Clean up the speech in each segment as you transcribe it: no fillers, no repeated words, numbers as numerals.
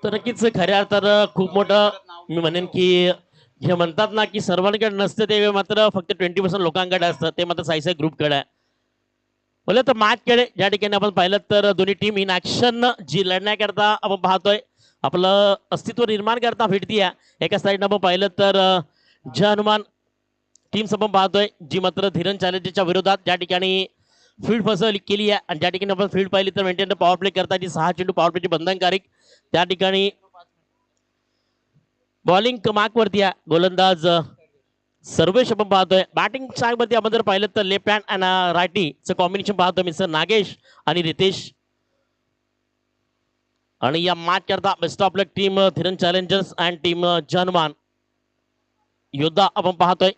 तर नक्कीच खऱ्या अर्थानं खूप मोठं मी म्हणेन की जे म्हणतात ना की सर्वांकडे नसतं ते मात्र फक्त 20% लोकांकडे असतं, ते मात्र साईसाई ग्रुपकडे आहे. बोललं तर मॅच खेळ ज्या ठिकाणी आपण पाहिलं तर दोन्ही टीम इन ऍक्शन जी लढण्याकरता आपण पाहतोय आपलं अस्तित्व निर्माण करता भेटतीये. एका साईडनं आपण पाहिलं तर जय हनुमान टीम्स आपण पाहतोय जी मात्र धीरन चॅलेंजच्या विरोधात ज्या ठिकाणी फील्ड फसवली केली आहे आणि ज्या ठिकाणी आपण फील्ड पाहिली तर मेंटेन पॉवर प्ले करता जी 6 चेंडू पॉवर प्लेची बंधनकारक त्या ठिकाणी बॉलिंग मार्क वरती आहे गोलंदाज सर्वेश आपण पाहतोय. बॅटिंग साईड मध्ये आपण जर पाहिलं तर लेफ्ट हँड आणि रायटीचं कॉम्बिनेशन पाहतोय मिस्टर नागेश आणि रितेश. आणि या मॅच करता best of luck team Thiran challengers and team Janman Yoddha आपण पाहतोय.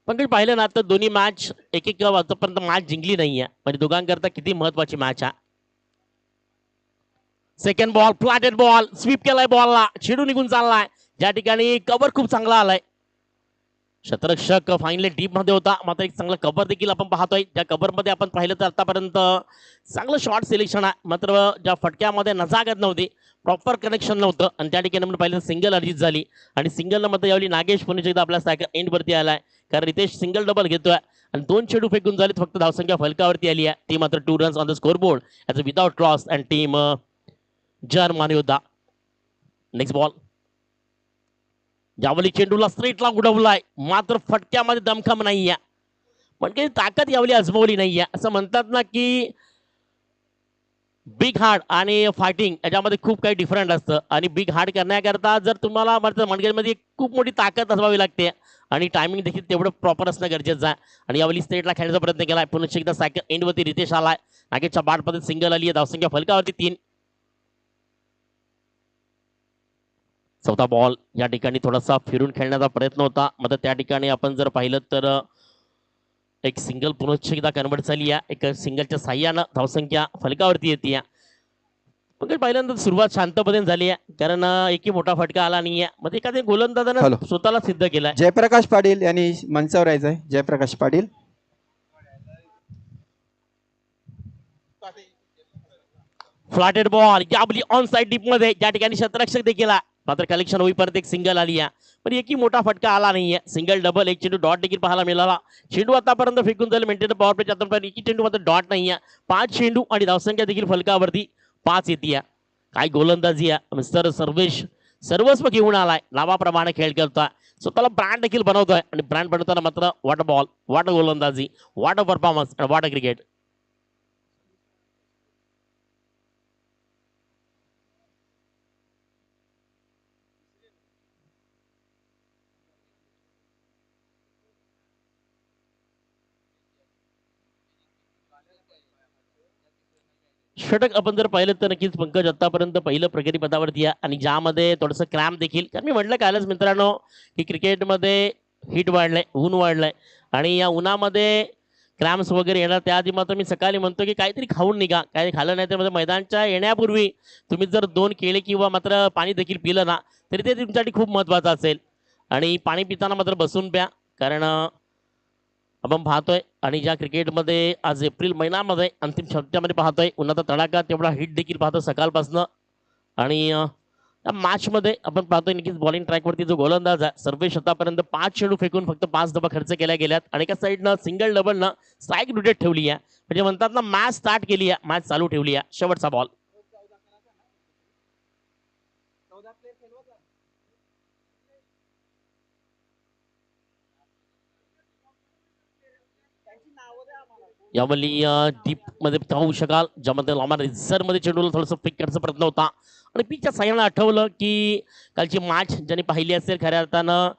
पण काही पाहिलं ना तर दोन्ही मॅच एक एक आतापर्यंत मॅच जिंकली नाहीये, म्हणजे दोघांकरता किती महत्वाची मॅच आहे. Second ball flighted ball sweep केलाय बॉलला चेंडू निघून चाललाय ज्या ठिकाणी कव्हर खूप चांगला आलाय. शतरक्षक फायनली डीप मध्ये होता मात्र एक चांगला कव्हर देखील आपण पाहतोय. ज्या कव्हर मध्ये आपण पाहिलं तर आतापर्यंत चांगलं शॉर्ट सिलेक्शन आहे, मात्र ज्या फटक्यामध्ये नजाकत नव्हती प्रॉपर कनेक्शन नव्हतं आणि त्या ठिकाणी आपण पाहिलं सिंगल अर्जित झाली आणि सिंगल मध्ये यावेळी नागेश पुणे एकदा आपल्या सायकल एंड वरती आलाय कारण रितेश सिंगल डबल घेतोय आणि 2 चेंडू फेकून झालेत फक्त धावसंख्या फलकावरती आली आहे ती मात्र 2 runs on the score board as a without loss and team Germany योद्धा. नेक्स्ट बॉल यावली चेंडूला स्ट्रेटला उडवलाय मात्र फटक्यामध्ये दमखम नाहीये, म्हणजे ताकद यावली आजमावली नाहीये. असं म्हणतात ना की बिग हार्ड आणि फायटिंग याच्यामध्ये खूप काही डिफरंट असतं आणि बिग हार्ड करण्याकरता जर तुम्हाला मनगेमध्ये खूप मोठी ताकद असवावी लागते आणि टायमिंग देखील तेवढं प्रॉपर असणं गरजेचं आहे. आणि यावली स्टेटला खेळण्याचा प्रयत्न केलाय पुन्हा एकदा सायकल एंडवरती रितेश आलाय. नागेशच्या बॅटमध्ये सिंगल आली आहे धावसंख्या फलकावरती 3. चौथा बॉल या ठिकाणी थोडासा फिरून खेळण्याचा प्रयत्न होता मात्र त्या ठिकाणी आपण जर पाहिलं तर एक सिंगल पुनश्च एकदा कन्वर्ट झाली आहे. एक सिंगलच्या साह्यानं धावसंख्या फलकावरती येते. पण पहिल्यांदा सुरुवात शांत पद्धतीने झाली आहे कारण एकही मोठा फटका आला नाहीये, मग एखाद्या गोलंदाजानं स्वतःला सिद्ध केलाय. जयप्रकाश पाटील यांनी मंचावर यायचंय. जयप्रकाश पाटील फ्लॅटेड बॉल याबली ऑन साइड डीप मध्ये ज्या ठिकाणी शतरक्षक देखील आहे मात्र कलेक्शन होईपर्यंत एक सिंगल आली आहे पण एकही मोठा फटका आला नाहीये. सिंगल डबल एक चेंडू डॉट देखील पाहायला मिळाला. चेंडू आतापर्यंत फेकून जाईल मेंटेन पॉवर प्लेच्या पण एकही चेंडू मात्र डॉट नाहीये. 5 चेंडू आणि धावसंख्या देखील फलकावरती 5 येते. काय गोलंदाजी आहे मिस्टर सर्वेश सर्वस्व घेऊन आलाय नावाप्रमाणे खेळ करतोय स्वतःला ब्रँड देखील बनवतोय आणि ब्रँड बनवताना मात्र वॉट बॉल वॉट गोलंदाजी वॉट परफॉर्मन्स आणि वॉट क्रिकेट. षटक आपण जर पाहिलं तर नक्कीच पंकज आतापर्यंत पहिलं प्रगती पदावरती आहे आणि ज्यामध्ये थोडंसं क्रॅम्प देखील कारण मी म्हटलं कालच मित्रांनो की क्रिकेटमध्ये हीट वाढलंय ऊन वाढलंय आणि या उन्हामध्ये क्रॅम्प्स वगैरे येणार. त्याआधी मात्र मी सकाळी म्हणतो की काहीतरी खाऊन निघा, काही खाल्लं नाही तर मैदानच्या येण्यापूर्वी तुम्ही जर 2 केळे किंवा मात्र पाणी देखील पिलं ना तरी ते तुमच्यासाठी खूप महत्त्वाचं असेल. आणि पाणी पिताना मात्र बसून प्या कारण आपण पाहतोय आणि ज्या क्रिकेटमध्ये आज एप्रिल महिन्यामध्ये अंतिम शतकामध्ये पाहतोय उन्हाचा तडाखा तेवढा हिट देखील पाहतो सकाळपासनं. आणि या मॅचमध्ये आपण पाहतोय नक्कीच बॉलिंग ट्रॅकवरती जो गोलंदाज आहे सर्वेश आतापर्यंत 5 चेंडू फेकून फक्त 5 धावा खर्च केल्या गेल्यात आणि एका साईडनं सिंगल डबलनं स्ट्राईक रोटेट ठेवली आहे, म्हणजे म्हणतात ना मॅच स्टार्ट केली आहे मॅच चालू ठेवली आहे. शेवटचा बॉल यावली डीप मध्ये पाहू शकाल ज्यामध्ये लांबा रिझर्व मध्ये चेंडूला थोडंसं पिक करण्याचा प्रयत्न होता आणि पिचच्या साह्यानं आठवलं की कालची मॅच ज्यांनी पाहिली असेल खऱ्या अर्थानं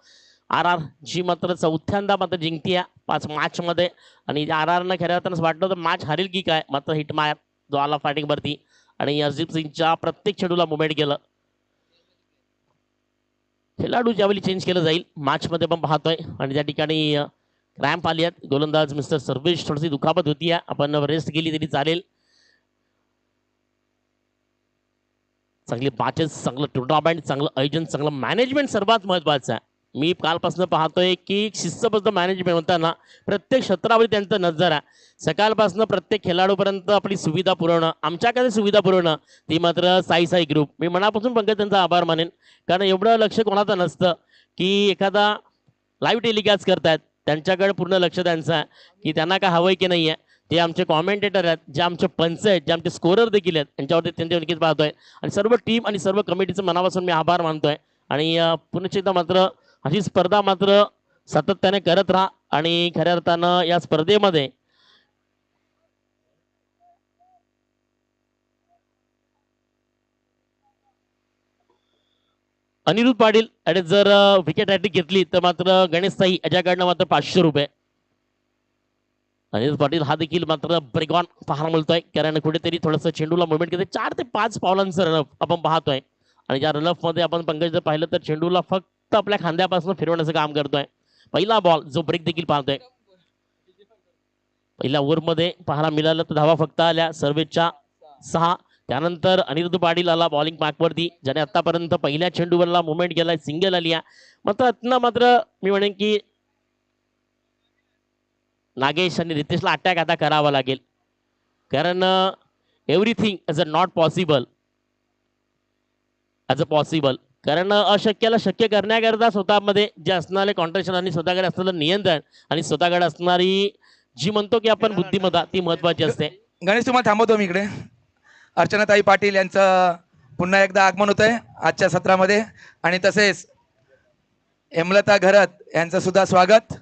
RR जी मात्र चौथ्यांदा मात्र जिंकते 5 मॅच मध्ये आणि RRनं खऱ्या अर्थानं वाटलं तर मॅच हरेल की काय मात्र हिट मार जो आला फायटिंग वरती आणि हरदीप सिंगच्या प्रत्येक चेंडूला मुवमेंट केलं. खेळाडू ज्यावेळी चेंज केलं जाईल मॅच मध्ये पण पाहतोय आणि त्या ठिकाणी क्रॅम्प आली आहेत. गोलंदाज मिस्टर सर्वेश थोडीशी दुखापत होती आपण रेस्ट केली तरी चालेल. चांगली बॅचेस चांगलं टुर्नामेंट चांगलं आयोजन चांगलं मॅनेजमेंट सर्वात महत्वाचं आहे. मी कालपासून पाहतोय की शिस्तबद्ध मॅनेजमेंट होताना प्रत्येक क्षेत्रावर त्यांचं नजर आहे. सकाळपासून प्रत्येक खेळाडूपर्यंत आपली सुविधा पुरवणं, आमच्याकडे सुविधा पुरवणं, ती मात्र साई साई ग्रुप. मी मनापासून पंकज त्यांचा आभार मानेन, कारण एवढं लक्ष कोणाचं नसतं की एखादा लाईव्ह टेलिकास्ट करतायत, त्यांच्याकडे पूर्ण लक्ष त्यांचं आहे की त्यांना काय हवंय की नाही आहे. ते आमचे कॉमेंटेटर आहेत, जे आमचे पंच आहेत, जे आमचे स्कोरर देखील आहेत, त्यांच्यावरती त्यांचे नक्कीच पाहतोय. आणि सर्व टीम आणि सर्व कमिटीचं मनापासून मी आभार मानतोय. आणि पुन्हा एकदा मात्र अशी स्पर्धा मात्र सातत्याने करत राहा. आणि खऱ्या अर्थानं या स्पर्धेमध्ये अनिरुद्ध पाटील आणि जर विकेट हॅट्रिक घेतली तर मात्र गणेश साई याच्याकडनं मात्र 500 रुपये. अनिरुद्ध पाटील हा देखील मात्र ब्रेकऑन पाहायला मिळतोय, कारण कुठेतरी थोडंसं चेंडूला मुवमेंट घेते. 4 ते 5 पावलांचं रनअप आपण पाहतोय. आणि या रनअप मध्ये आपण पंकज जर पाहिलं तर चेंडूला फक्त आपल्या खांद्यापासून फिरवण्याचं काम करतोय. पहिला बॉल जो ब्रेक देखील पाहतोय. पहिल्या ओव्हरमध्ये पाहायला मिळालं तर धावा फक्त आल्या सर्वेच्या 6. त्यानंतर अनिरुद्ध पाटील आला बॉलिंग मार्कवरती, ज्याने आतापर्यंत पहिल्या चेंडूवरला मुवमेंट केलाय, सिंगल आली आहे. मात्र मी म्हणेन की नागेश आणि रितेशला अटॅक आता करावा लागेल, कारण everything is a not possible as a possible. कारण अशक्याला शक्य करण्याकरता स्वतःमध्ये जे असणारे कॉन्ट्रॅक्शन आणि स्वतःकडे असलेलं नियंत्रण आणि स्वतःकडे असणारी जी म्हणतो की आपण बुद्धिमत्ता, ती महत्वाची असते. गणेश, तुम्हाला थांबवतो मी इकडे. अर्चनाताई पाटील यांचं पुन्हा एकदा आगमन होत आहे आजच्या सत्रामध्ये, आणि तसेच हेमलता घरत यांचं सुद्धा स्वागत.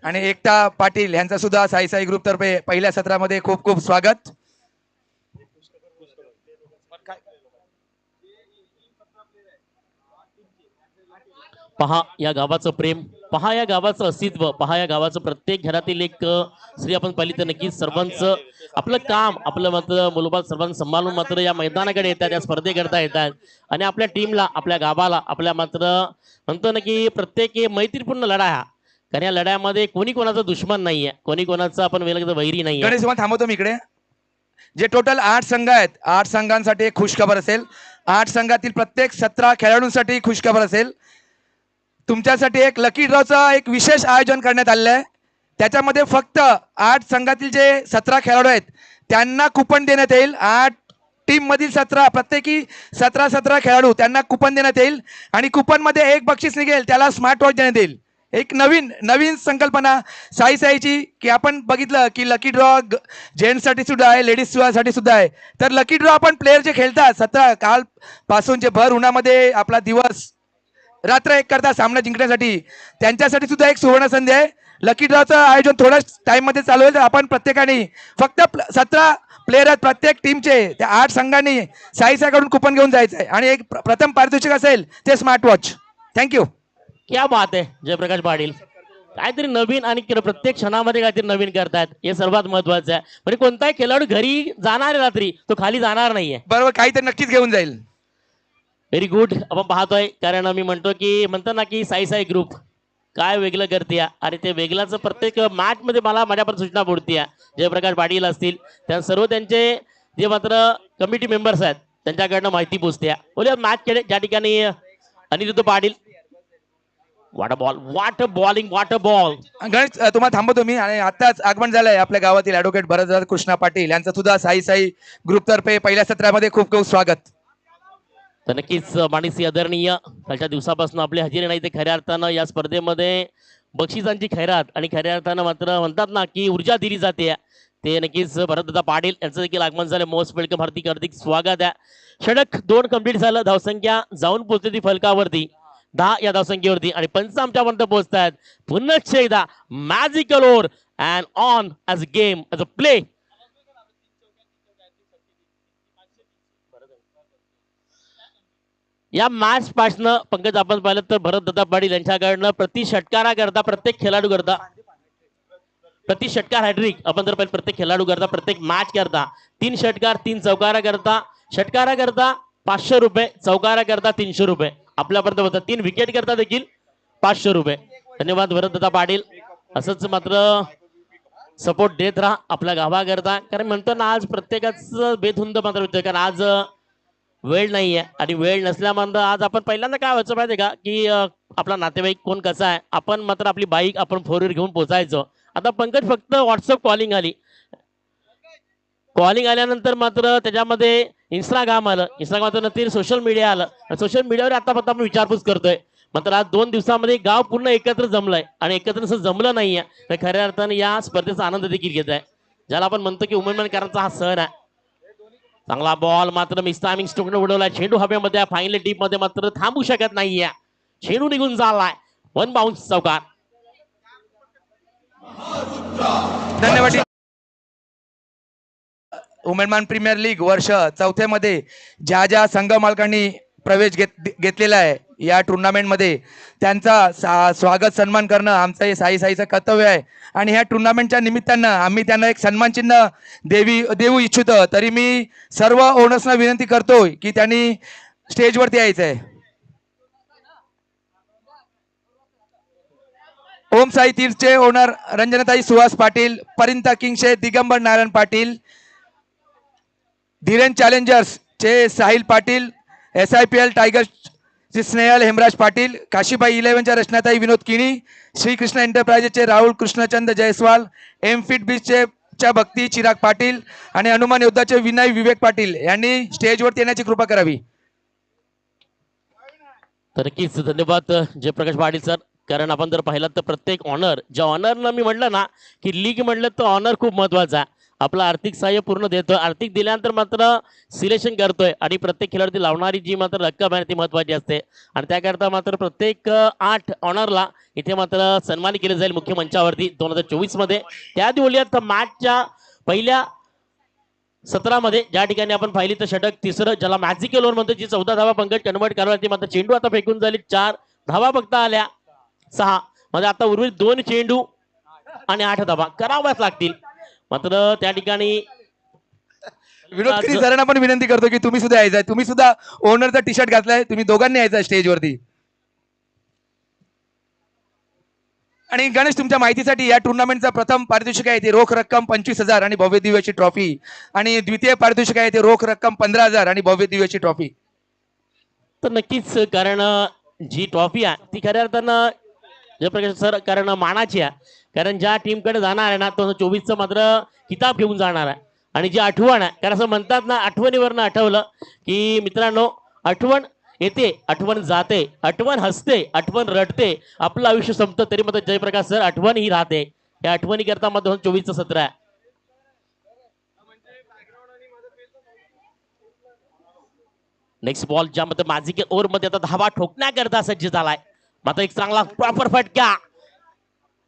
आणि एकता पाटील यांचं सुद्धा साई साई ग्रुप तर्फे पहिल्या सत्रामध्ये खूप खूप स्वागत. पहा या गावाचं प्रेम, पहा या गावाचं अस्तित्व, पहा या गावाचं प्रत्येक घरातील एक स्त्री आपण पाहिली तर नक्कीच सर्वांचं आपलं काम, आपलं मात्र मुलबाळ सर्वांना सांभाळून मात्र या मैदानाकडे येतात, या स्पर्धेकरता येतात. आणि आपल्या टीमला, आपल्या गावाला, आपल्या मात्र म्हणतो ना की प्रत्येक मैत्रीपूर्ण लढा हा, कारण या लढ्यामध्ये कोणी कोणाचा दुश्मन नाहीये, कोणी कोणाचा आपण वेगळं वैरी नाहीये. गणेश, तुम्हाला थांबवतो मी इकडे. जे टोटल 8 संघ आहेत, 8 संघांसाठी एक खुशखबर असेल. 8 संघातील प्रत्येक 17 खेळाडूंसाठी खुशखबर असेल. तुमच्यासाठी एक लकी ड्रॉचं एक विशेष आयोजन करण्यात आलेलं आहे. त्याच्यामध्ये फक्त 8 संघातील जे 17 खेळाडू आहेत त्यांना कुपन देण्यात येईल. 8 टीम मधील 17 प्रत्येकी 17 खेळाडू त्यांना कुपन देण्यात येईल. आणि कुपनमध्ये एक बक्षीस निघेल, त्याला स्मार्ट वॉच देण्यात येईल. एक नवीन संकल्पना साई साईची, की आपण बघितलं की लकी ड्रॉ जेंट्ससाठी सुद्धा आहे, लेडीज साठी सुद्धा आहे. तर लकी ड्रॉ आपण प्लेयर जे खेळतात 17 काल पासून जे भर उन्हामध्ये आपला दिवस रात्र एक करता सामना जिंकण्यासाठी, त्यांच्यासाठी सुद्धा एक सुवर्ण संधी आहे. लकी ड्रॉचं आयोजन थोड्याच टाइम मध्ये चालू होईल. आपण प्रत्येकाने फक्त 17 प्लेयर आहेत प्रत्येक टीमचे, त्या 8 संघांनी साई साईकडून कुपन घेऊन जायचं आहे. आणि एक प्रथम पारितोषिक असेल ते स्मार्ट वॉच. थँक्यू. क्या बात आहे जयप्रकाश पाटील, काहीतरी नवीन आणि प्रत्येक क्षणामध्ये काहीतरी नवीन करतायत, हे सर्वात महत्वाचं आहे. म्हणजे कोणताही खेळाडू घरी जाणार आहे रात्री, तो खाली जाणार नाहीये. बरोबर, काहीतरी नक्कीच घेऊन जाईल. Very good. आपण पाहतोय, कारण मी म्हणतो की म्हणतो ना की साई साई ग्रुप काय वेगळं करते, आणि ते वेगळाचं प्रत्येक मॅच मध्ये मला माझ्यापर्यंत सूचना पोहोचते. जयप्रकाश पाटील असतील, त्या सर्व त्यांचे जे मात्र कमिटी मेंबर्स आहेत त्यांच्याकडनं माहिती पोहोचते. बोलूया मॅच खेळ, ज्या ठिकाणी अनिरुद्ध पाटील वाट बॉल, वाट बॉलिंग, वाट बॉल. गणेश, तुम्हाला थांबवतो मी. आणि आताच आगमन झालंय आपल्या गावातील ऍडव्होकेट भरतदादा कृष्णा पाटील यांचं सुद्धा साई साई ग्रुप तर्फे पहिल्या सत्रामध्ये खूप खूप स्वागत. तर नक्कीच माणिसी आदरणीय, कालच्या दिवसापासून आपली हजेरी नाही, ते खऱ्या अर्थानं या स्पर्धेमध्ये बक्षिसांची खैरात आणि खऱ्या अर्थानं मात्र म्हणतात ना की ऊर्जा दिली जाते, ते नक्कीच भरतदादा पाटील यांचं देखील आगमन झालं. मोस्ट वेलकम, हार्दिक स्वागत आहे. षटक 2 कंप्लीट झालं, धावसंख्या जाऊन पोहोचली ती फलकावरती 10 या धावसंख्येवरती, आणि पंच आमच्यापर्यंत पोहोचतात. पुन्हा एकदा magical over and on as a game, as a play. या मॅच पासनं पंकज आपण पाहिलं तर भरतदादा पाटील यांच्याकडनं प्रति षटकारा करता, प्रत्येक खेळाडू करता, प्रति षटकार हॅट्रिक आपण जर पाहिलं, प्रत्येक खेळाडू करता, प्रत्येक मॅच करता 3 षटकार, 3 चौकारा करता, षटकारा करता 500 रुपये, चौकारा करता 300 रुपये आपल्यापर्यंत होतं. 3 विकेट करता देखील 500 रुपये. धन्यवाद भरतदादा पाटील, असंच मात्र सपोर्ट देत राहा आपल्या गावाकरता, कारण म्हणतो ना आज प्रत्येकाचं बेधुंद मात्र होतं, कारण आज वेळ नाहीये आणि वेळ नसल्यामुळे आज आपण पहिल्यांदा काय व्हायचं माहितीये का की आपला नातेवाईक कोण कसा आहे आपण मात्र आपली बाईक आपण 4 व्हीलर घेऊन पोहोचायचो. आता पंकज फक्त व्हॉट्सअप कॉलिंग आली. कॉलिंग आल्यानंतर मात्र त्याच्यामध्ये इंस्टाग्राम आलं. इंस्टाग्राम सोशल मीडिया आलं. सोशल मीडियावर आता फक्त आपण विचारपूस करतोय. मात्र आज 2 दिवसामध्ये गाव पूर्ण एकत्र जमलंय आणि एकत्र असं जमलं नाहीये तर खऱ्या अर्थाने या स्पर्धेचा आनंद देखील घेत आहे. ज्याला आपण म्हणतो की उमेदवारांचा हा सण आहे. चांगला बॉल मात्र मिस टायमिंग स्ट्रोकने उडवलाय. चेंडू हवेमध्ये फायनल डीप मध्ये मात्र थांबू शकत नाहीये. चेंडू निघून चाललाय. 1 बाउन्स चौकार. धन्यवाद. वुमेनमॅन प्रीमियर लीग वर्ष 4थ्या मध्ये ज्या संघ मालकांनी प्रवेश घेतलेला आहे या टुर्नामेंट मध्ये त्यांचा स्वागत सन्मान करणं आमचं हे साईचं कर्तव्य आहे. आणि ह्या टुर्नामेंटच्या निमित्तानं आम्ही त्यांना एक सन्मान चिन्ह देऊ इच्छितो. तरी मी सर्व ओनर्सना विनंती करतोय की त्यांनी स्टेजवरती यायचं आहे. ओम साई तीर्थचे ओनर रंजनाताई सुहास पाटील, परिंता किंगचे दिगंबर नारायण पाटील, धीरेन चॅलेंजर्स चे साहिल पाटील, SIPL टायगर्स चे स्नेहल हेमराज पाटील, काशीबाई 11च्या रचनाताई विनोद किणी, श्रीकृष्ण एंटरप्राइजेसचे राहुल कृष्णचंद जयस्वाल, एमफिट बीचचे भक्ती चिराग पाटील आणि हनुमान योद्धाचे विनय विवेक पाटील यांनी स्टेजवरती येण्याची कृपा करावी. तर नक्कीच धन्यवाद जयप्रकाश पाटील सर. कारण आपण जर पाहिलं तर प्रत्येक ऑनर ज्या ऑनरनं मी म्हटलं ना की लीग म्हटलं तर ऑनर खूप महत्वाचा आहे. आपलं आर्थिक सहाय्य पूर्ण देतोय. आर्थिक दिल्यानंतर मात्र सिलेक्शन करतोय आणि प्रत्येक खेळाडू लावणारी जी मात्र रक्कम आहे ती महत्वाची असते. आणि त्याकरता मात्र प्रत्येक 8 ऑनरला इथे मात्र सन्मानित केले जाईल मुख्य मंचावरती 2024 मध्ये. त्याआधी बोलूयात मॅचच्या पहिल्या 17 मध्ये ज्या ठिकाणी आपण पाहिली तर षटक तिसरं ज्याला मॅजिकल ओव्हर म्हणतो जी 14 धावा पंकज कन्वर्ट करावी ती मात्र चेंडू आता फेकून झाली. 4 धावा फक्त आल्या 6 मध्ये. आता उर्वरित 2 चेंडू आणि 8 धावा कराव्याच लागतील. मात्र त्या ठिकाणी विनोद किनी सरांना पण विनंती करतो की तुम्ही सुद्धा यायचंय. तुम्ही सुद्धा ओनरचा टी शर्ट घातलाय. तुम्ही दोघांनी यायचं स्टेजवरती. आणि गणेश तुमच्या माहितीसाठी या टुर्नामेंटचा प्रथम पारितोषिक आहे ते रोख रक्कम 25,000 आणि भव्य दिव्याची ट्रॉफी. आणि द्वितीय पारितोषिक आहे ते रोख रक्कम 15,000 आणि भव्य दिव्याची ट्रॉफी. तर नक्कीच कारण जी ट्रॉफी आहे ती खऱ्या अर्थानं जयप्रकाश सर कारण मानाची आहे. कारण ज्या टीमकडे जाणार आहे ना 2024चं मात्र किताब घेऊन जाणार आहे. आणि जी आठवण आहे कारण असं म्हणतात ना आठवणीवरनं आठवलं की मित्रांनो आठवण येते आठवण जाते आठवण हसते आठवण रडते आपलं आयुष्य संपतं तरी मात्र जयप्रकाश सर आठवण ही राहते. या आठवणी करता मात्र 2024चं सत्र आहे. नेक्स्ट बॉल ज्यामध्ये मॅजिकल ओव्हर मध्ये आता धावा ठोकण्याकरता सज्ज झालाय. मात्र एक चांगला प्रॉपर फटका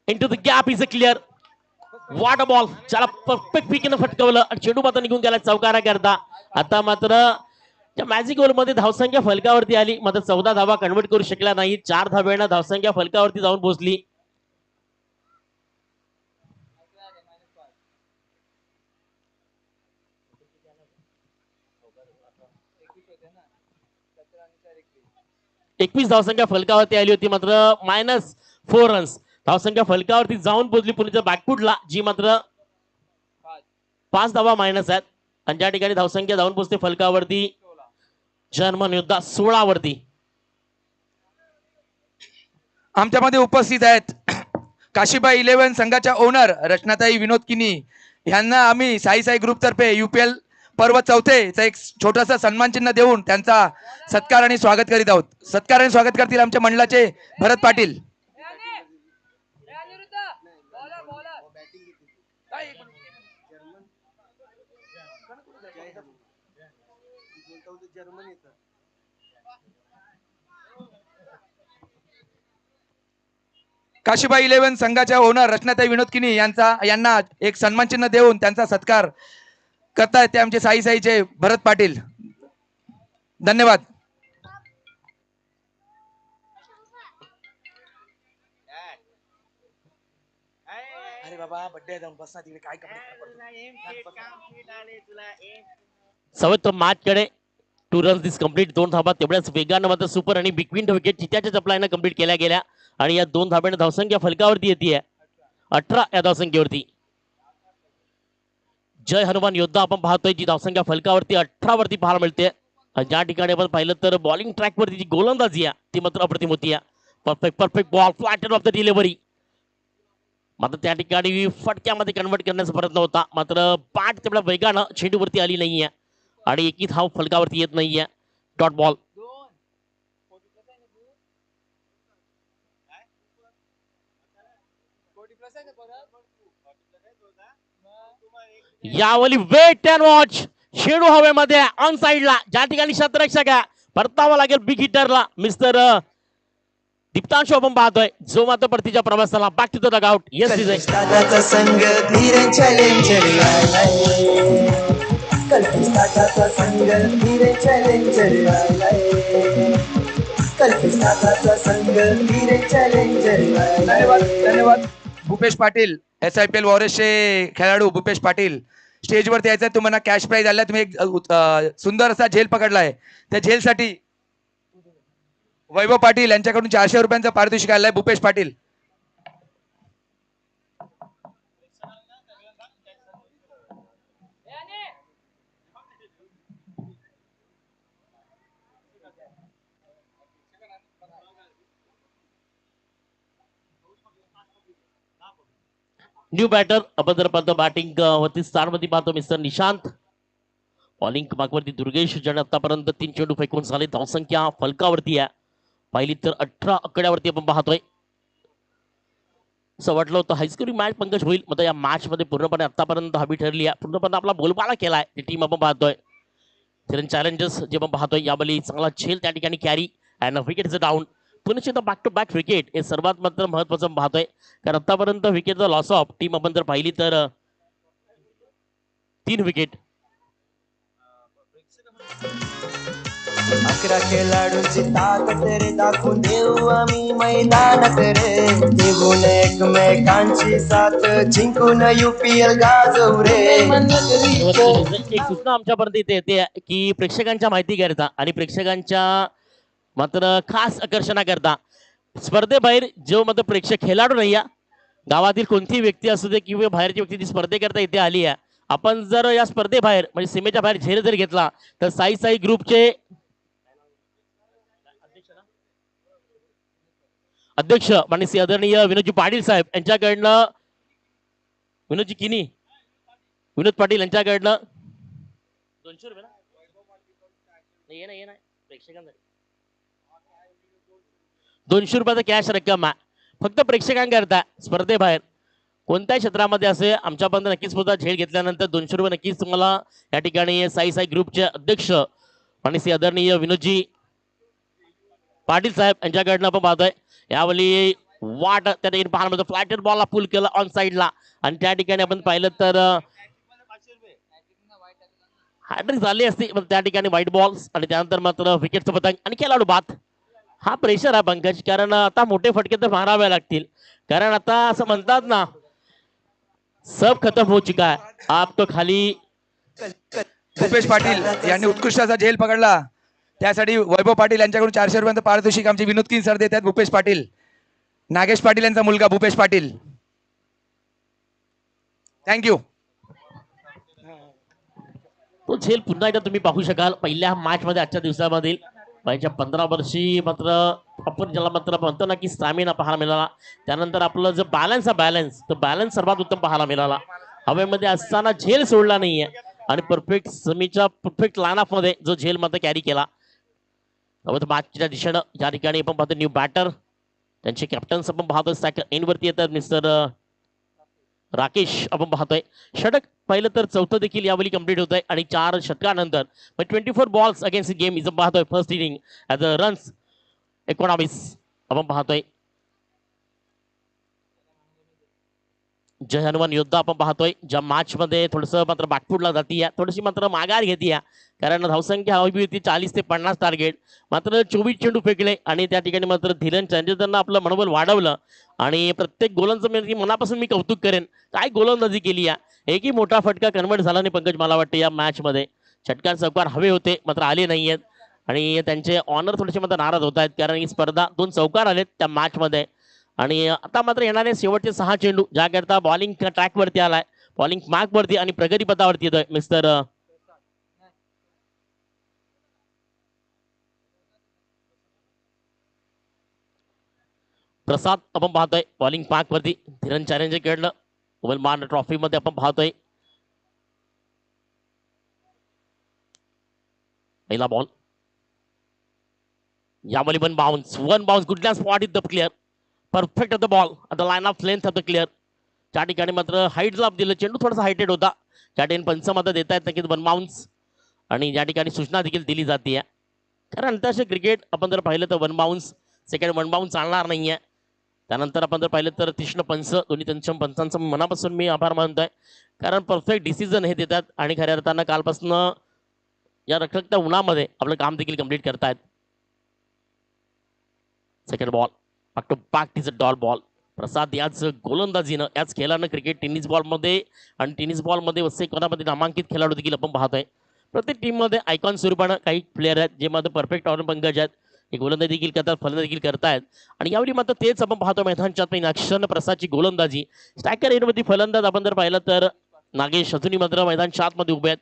into the gap is a clear. What a ball ज्याला परफेक्ट पिकीनं फटकवलं आणि चेंडू मात्र निघून गेला चौकारा करता. आता मात्र त्या मॅजिक ओव्हर मध्ये धावसंख्या फलकावरती आली मात्र 14 धावा कन्वर्ट करू शकला नाही. 4 धावेनं धावसंख्या फलकावरती जाऊन पोहोचली. एकवीस धावसंख्या फलकावरती आली होती मात्र -4 रन्स धावसंख्या फलकावरती जाऊन पोहोचली पुण्याच्या बॅकफुटला जी मात्र 5 धावा मायनस आहेत. आणि ज्या ठिकाणी धावसंख्या जाऊन पोहोचते फलकावरती जर्मन योद्धा 16 वरती. आमच्यामध्ये उपस्थित आहेत काशीबाई 11 संघाच्या ओनर रचनाताई विनोद किनी यांना आम्ही साई ग्रुप तर्फे UPL पर्व 4चा एक छोटासा सन्मान चिन्ह देऊन त्यांचा सत्कार आणि स्वागत करीत आहोत. सत्कार आणि स्वागत करतील आमच्या मंडळाचे भरत पाटील. काशीबाई 11 संघाच्या ओनर रचनाताई विनोद किनी यांना एक सन्मान चिन्ह देऊन त्यांचा सत्कार करतायत ते आमचे साईचे भरत पाटील. धन्यवाद. अरे बाबा बड्डे जाऊन बसना तिकडे काय सवय तो मॅच कडे 2 रन्स दिस कंप्लीट 2 धाबा तेवढ्याच वेगानं मात्र सुपर आणि बिगविंड विकेट चित्याच्या चपलाने कंप्लीट केल्या गेल्या. आणि या 2 धाब्याने धावसंख्या फलकावरती येते 18 या धावसंख्येवरती. जय हनुमान योद्धा आपण पाहतोय जी धावसंख्या फलकावरती 18 वरती पाहायला मिळते. ज्या ठिकाणी आपण पाहिलं तर बॉलिंग ट्रॅकवरती जी गोलंदाजी आहे ती मात्र अप्रतिम होती. Perfect ball flatter of the delivery. मात्र त्या ठिकाणी फटक्यामध्ये कन्वर्ट करण्याचा प्रयत्न होता, मात्र पाठ तेवढ्या वेगानं चेंडूवरती आली नाहीये आणि एकी धाव फलकावरती येत नाहीये. Dot ball. यावली वेट अँड वॉच. चेंडू हवेमध्ये ऑन साइडला, ज्या ठिकाणी शतरक्षक आहे, परतावा लागेल बिग हिटरला मिस्टर दीप्तांशु आपण पाहतोय, जो मात्र परतीच्या प्रवासाला back to the dugout. Yes कल्पिस्ताचा संघ धीर चॅलेंजर आलाय. कल्पिस्ताचा संघ धीर चॅलेंजर आलाय. कल्पिस्ताचा संघ धीर चॅलेंजर धन्यवाद आलाय. धन्यवाद. भूपेश पाटील, SIPL वॉरियर्सचे खेळाडू भूपेश पाटील स्टेजवरती यायचं. तुम्हाला कॅश प्राइज आलाय. तुम्ही एक सुंदर असा झेल पकडलाय. त्या झेलसाठी वैभव पाटील यांच्याकडून 400 रुपयांचं पारितोषिक आलंय. भूपेश पाटील. न्यू बॅटर आपण जर पाहतो बॅटिंग वरती स्टार मध्ये पाहतो मिस्टर निशांत. बॉलिंग मागवरती दुर्गेश, ज्याने आतापर्यंत 3 चेंडू फेकून झाले. धावसंख्या फलकावरती आहे पाहिली तर 18 आकड्यावरती आपण पाहतोय. असं वाटलं होतं हायस्कोरिंग मॅच पंकज होईल, मात्र या मॅच मध्ये पूर्णपणे आतापर्यंत हवी ठरली आहे. पूर्णपणे आपला बोलबाला केलाय ती टीम आपण पाहतोय. चॅलेंजर्स जे आपण पाहतोय यावेळी चांगला झेल त्या ठिकाणी कॅरी अँड विकेट डाऊन. पुन्हा बॅक टू बॅक विकेट हे सर्वात मात्र महत्वाचं पाहतोय, कारण आतापर्यंत विकेटचा लॉस ऑफ टीम आपण जर पाहिली तर 3 विकेट. 11 खेळाडूंची ताकद रे दाखवून देऊ आम्ही मैदानात रे. देऊन एकमेकांची साथ जिंकून UPL गाजवू रे. एक सूचना आमच्यापर्यंत इथे येते की प्रेक्षकांच्या माहिती करता आणि प्रेक्षकांच्या मात्र खास आकर्षणाकरता स्पर्धेबाहेर जो मात्र प्रेक्षक खेळाडू नाही आहे, गावातील कोणतीही व्यक्ती असू दे किंवा बाहेरची व्यक्ती ती स्पर्धेकरता इथे आली आहे, आपण जर या स्पर्धेबाहेर म्हणजे सीमेच्या बाहेर झेल जर घेतला तर साई ग्रुपचे अध्यक्ष माननीय आदरणीय विनोदजी पाटील साहेब यांच्याकडनं, विनोदजी किनी, विनोद पाटील यांच्याकडनं 200 रुपये ना ये नाही प्रेक्षकांसाठी 200 रुपयाचा कॅश रक्कम आहे फक्त प्रेक्षकांकरता. स्पर्धेबाहेर कोणत्याही क्षेत्रामध्ये असे आमच्यापर्यंत नक्कीच सुद्धा झेल घेतल्यानंतर 200 रुपये नक्कीच तुम्हाला या ठिकाणी साई ग्रुपचे अध्यक्ष माननीय आदरणीय विनोदजी पाटील साहेब यांच्याकडनं आपण पाहतोय. यावेळी वाट त्या ठिकाणी पाहण्यामध्ये फ्लॅटर बॉलला पुल केला ऑन साइडला आणि त्या ठिकाणी आपण पाहिलं तर हॅट्रिक झाली असती, त्या ठिकाणी व्हाईट बॉल्स आणि त्यानंतर मात्र विकेटचं पतंग आणि खेळाडू बाद. हा प्रेशर आहे पंकज, कारण आता मोठे फटके तर मारावे लागतील, कारण आता असं म्हणतात ना सब खतम हो चुका है, आप तो खाली. भूपेश पाटील यांनी उत्कृष्ट असा झेल पकडला. त्यासाठी वैभव पाटील यांच्याकडून 400 रुपयांचं पारितोषिक आमचे विनोद किन सर देतात. भूपेश पाटील, नागेश पाटील यांचा मुलगा भूपेश पाटील. थँक्यू. तो झेल पुन्हा एकदा तुम्ही पाहू शकाल पहिल्या मॅच मध्ये आजच्या दिवसामधील. वयाच्या 15 वर्षी मात्र आपण ज्याला मात्र म्हणतो ना की स्टॅमिना पाहायला मिळाला. त्यानंतर आपलं जो बॅलन्स तो बॅलन्स सर्वात उत्तम पाहायला मिळाला. हवेमध्ये असताना झेल सोडला नाहीये आणि परफेक्ट समीच्या परफेक्ट लाईन ऑफ मध्ये जो झेल मात्र कॅरी केला. मॅचच्या दिशेनं या ठिकाणी आपण पाहतो न्यू बॅटर, त्यांचे कॅप्टन्स आपण पाहतो सॅकर एंड वरती येतात मिस्टर राकेश. आपण पाहतोय षटक पहिलं तर चौथं देखील यावेळी कंप्लीट होत आहे आणि 4 षटकानंतर 24 बॉल्स अगेन्स्ट गेम इज पाहतोय first inning as a runs 19 आपण पाहतोय. जय हनुमान योद्धा आपण पाहतोय ज्या मॅच मध्ये थोडंसं मात्र बॅकफुटला जातीये, थोडीशी मात्र माघार घेतीये, कारण धावसंख्या हवी होती 40 ते 50 टार्गेट, मात्र 24 चेंडू फेकले आणि त्या ठिकाणी मात्र धीरन चंद्रजननं आपलं मनोबल वाढवलं आणि प्रत्येक गोलंदाज मनापासून मी कौतुक करेन, काय गोलंदाजी केली आहे. एकही मोठा फटका कन्वर्ट झाला नाही पंकज मला वाटतं या मॅच मध्ये. षटकार चौकार हवे होते मात्र आले नाहीयेत आणि त्यांचे ऑनर थोडेसे मात्र नाराज होत आहेत, कारण ही स्पर्धा 2 चौकार आलेत त्या मॅच मध्ये आणि आता मात्र येणारे शेवटचे 6 चेंडू ज्याकरता बॉलिंग ट्रॅक वरती आलाय, बॉलिंग मार्क वरती आणि प्रगतीपथावरती येतोय मिस्टर प्रसाद आपण पाहतोय बॉलिंग पार्क वरती धीरन चॅलेंज खेळलं ओवलमान ट्रॉफी मध्ये आपण पाहतोय. पहिला बॉल यामध्ये one bounce good spot is the clear perfect of the ball the line of length of the clear. त्या ठिकाणी मात्र हाईट लाभ दिलं चेंडू थोडासा हायटेड होता त्या ठिकाणी पंच मात्र देत आहेत नक्कीच वन बाउन्स आणि या ठिकाणी सूचना देखील दिली जाते कारण अंतरराष्ट्रीय क्रिकेट आपण जर पाहिलं तर one bounce second one bounce चालणार नाहीये. त्यानंतर आपण जर पाहिलं तर तीक्ष्ण पंच दोन्ही त्यांच्या पंचांचं मनापासून मी आभार मानतोय कारण परफेक्ट डिसिजन हे देतात आणि खऱ्या अर्थानं कालपासून या रखरखत्या उन्हामध्ये आपलं काम देखील कंप्लीट करतायत. Second ball back to back is a dot ball. Prasad याच गोलंदाजीनं याच खेळानं क्रिकेट टेनिस बॉलमध्ये आणि टेनिस बॉलमध्ये वसे कोणामध्ये नामांकित खेळाडू देखील आपण पाहतोय. प्रत्येक टीममध्ये आयकॉन स्वरूपानं काही प्लेअर आहेत जे मात्र परफेक्ट ऑर्डर पंकज आहेत हे गोलंदाजी देखील करतात फलंदाजी देखील करतायत आणि यावेळी मात्र तेच आपण पाहतो मैदानच्या अक्षर प्रसादची गोलंदाजी स्ट्रायकर एंडमध्ये फलंदाज आपण जर पाहिलं तर नागेश अजूनही मात्र मैदानच्या आतमध्ये उभे आहेत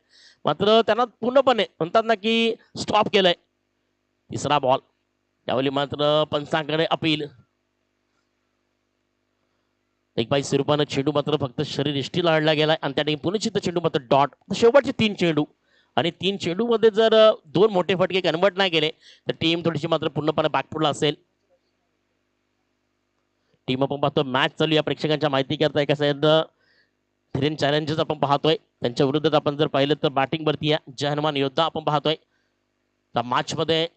मात्र त्यांना पूर्णपणे म्हणतात ना की स्टॉप केलंय. तिसरा बॉल यावेळी मात्र पंचांकडे अपील एक बाई स्वरूपानं चेंडू मात्र फक्त शरीर इष्टीला आणला गेलाय आणि त्या ठिकाणी पुनचित चेंडू मात्र डॉट शेवटचे 3 चेंडू आणि 3 चेंडू मध्ये जर 2 मोठे फटके कन्वर्ट नाही केले तर टीम थोडीशी मात्र पूर्णपणे बॅकफुटला असेल. टीम आपण पाहतो मॅच चालू या प्रेक्षकांच्या माहिती करता एका साईड धीरेन चॅलेंजेस आपण पाहतोय त्यांच्या विरुद्ध आपण जर पाहिलं तर बॅटिंग वरती आहे जय हनुमान योद्धा आपण पाहतोय. त्या मॅच मध्ये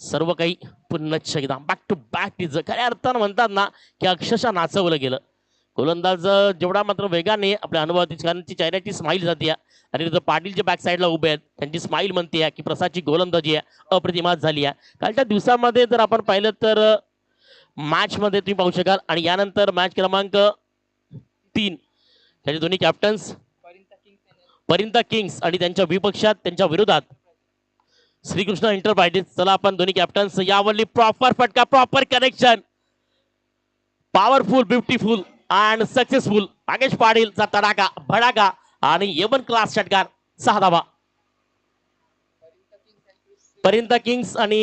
सर्व काही पुन्हा एकदा बॅक टू बॅक टीज खऱ्या अर्थानं म्हणतात ना की अक्षरशः नाचवलं गेलं. गोलंदाज जेवढा मात्र वेगाने आपल्या अनुभवाची कारण चेहऱ्याची स्माईल जाते आणि जर पाटील जे बॅक साईडला उभे आहेत त्यांची स्माईल म्हणते की प्रसादची गोलंदाजी आहे अप्रतिमात झाली आहे. कालच्या दिवसामध्ये जर आपण पाहिलं तर मॅच मध्ये तुम्ही पाहू शकाल आणि यानंतर मॅच क्रमांक 3 त्याचे दोन्ही कॅप्टन्स परिंता किंग्स आणि त्यांच्या विपक्षात त्यांच्या विरोधात श्रीकृष्ण एंटरप्राइजेस. चला आपण दोन्ही कॅप्टन्स यावरली प्रॉपर फटका proper connection powerful beautiful and successful Nagesh पाटीलचा तडाका भडाका आणि एवन क्लास षटकार 6 धावा. परिंता किंग्स आणि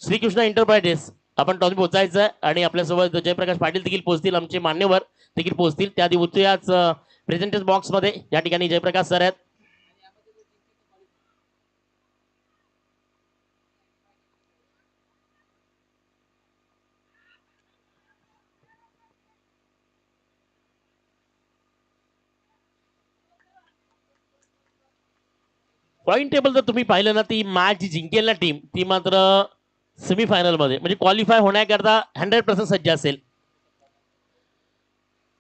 श्रीकृष्ण एंटरप्राइजेस आपण टॉस पोहोचायचं आणि आपल्यासोबत जयप्रकाश पाटील देखील पोहोचतील आमचे मान्यवर देखील पोहोचतील त्या दिवशी याच प्रेझेंटेशन बॉक्स मध्ये या ठिकाणी जयप्रकाश सर आहेत. पॉईंट टेबल जर तुम्ही पाहिलं ना ती मॅच जिंकेल ना टीम ती मात्र सेमीफायनल मध्ये म्हणजे क्वालिफाय होण्याकरता 100% सज्ज असेल.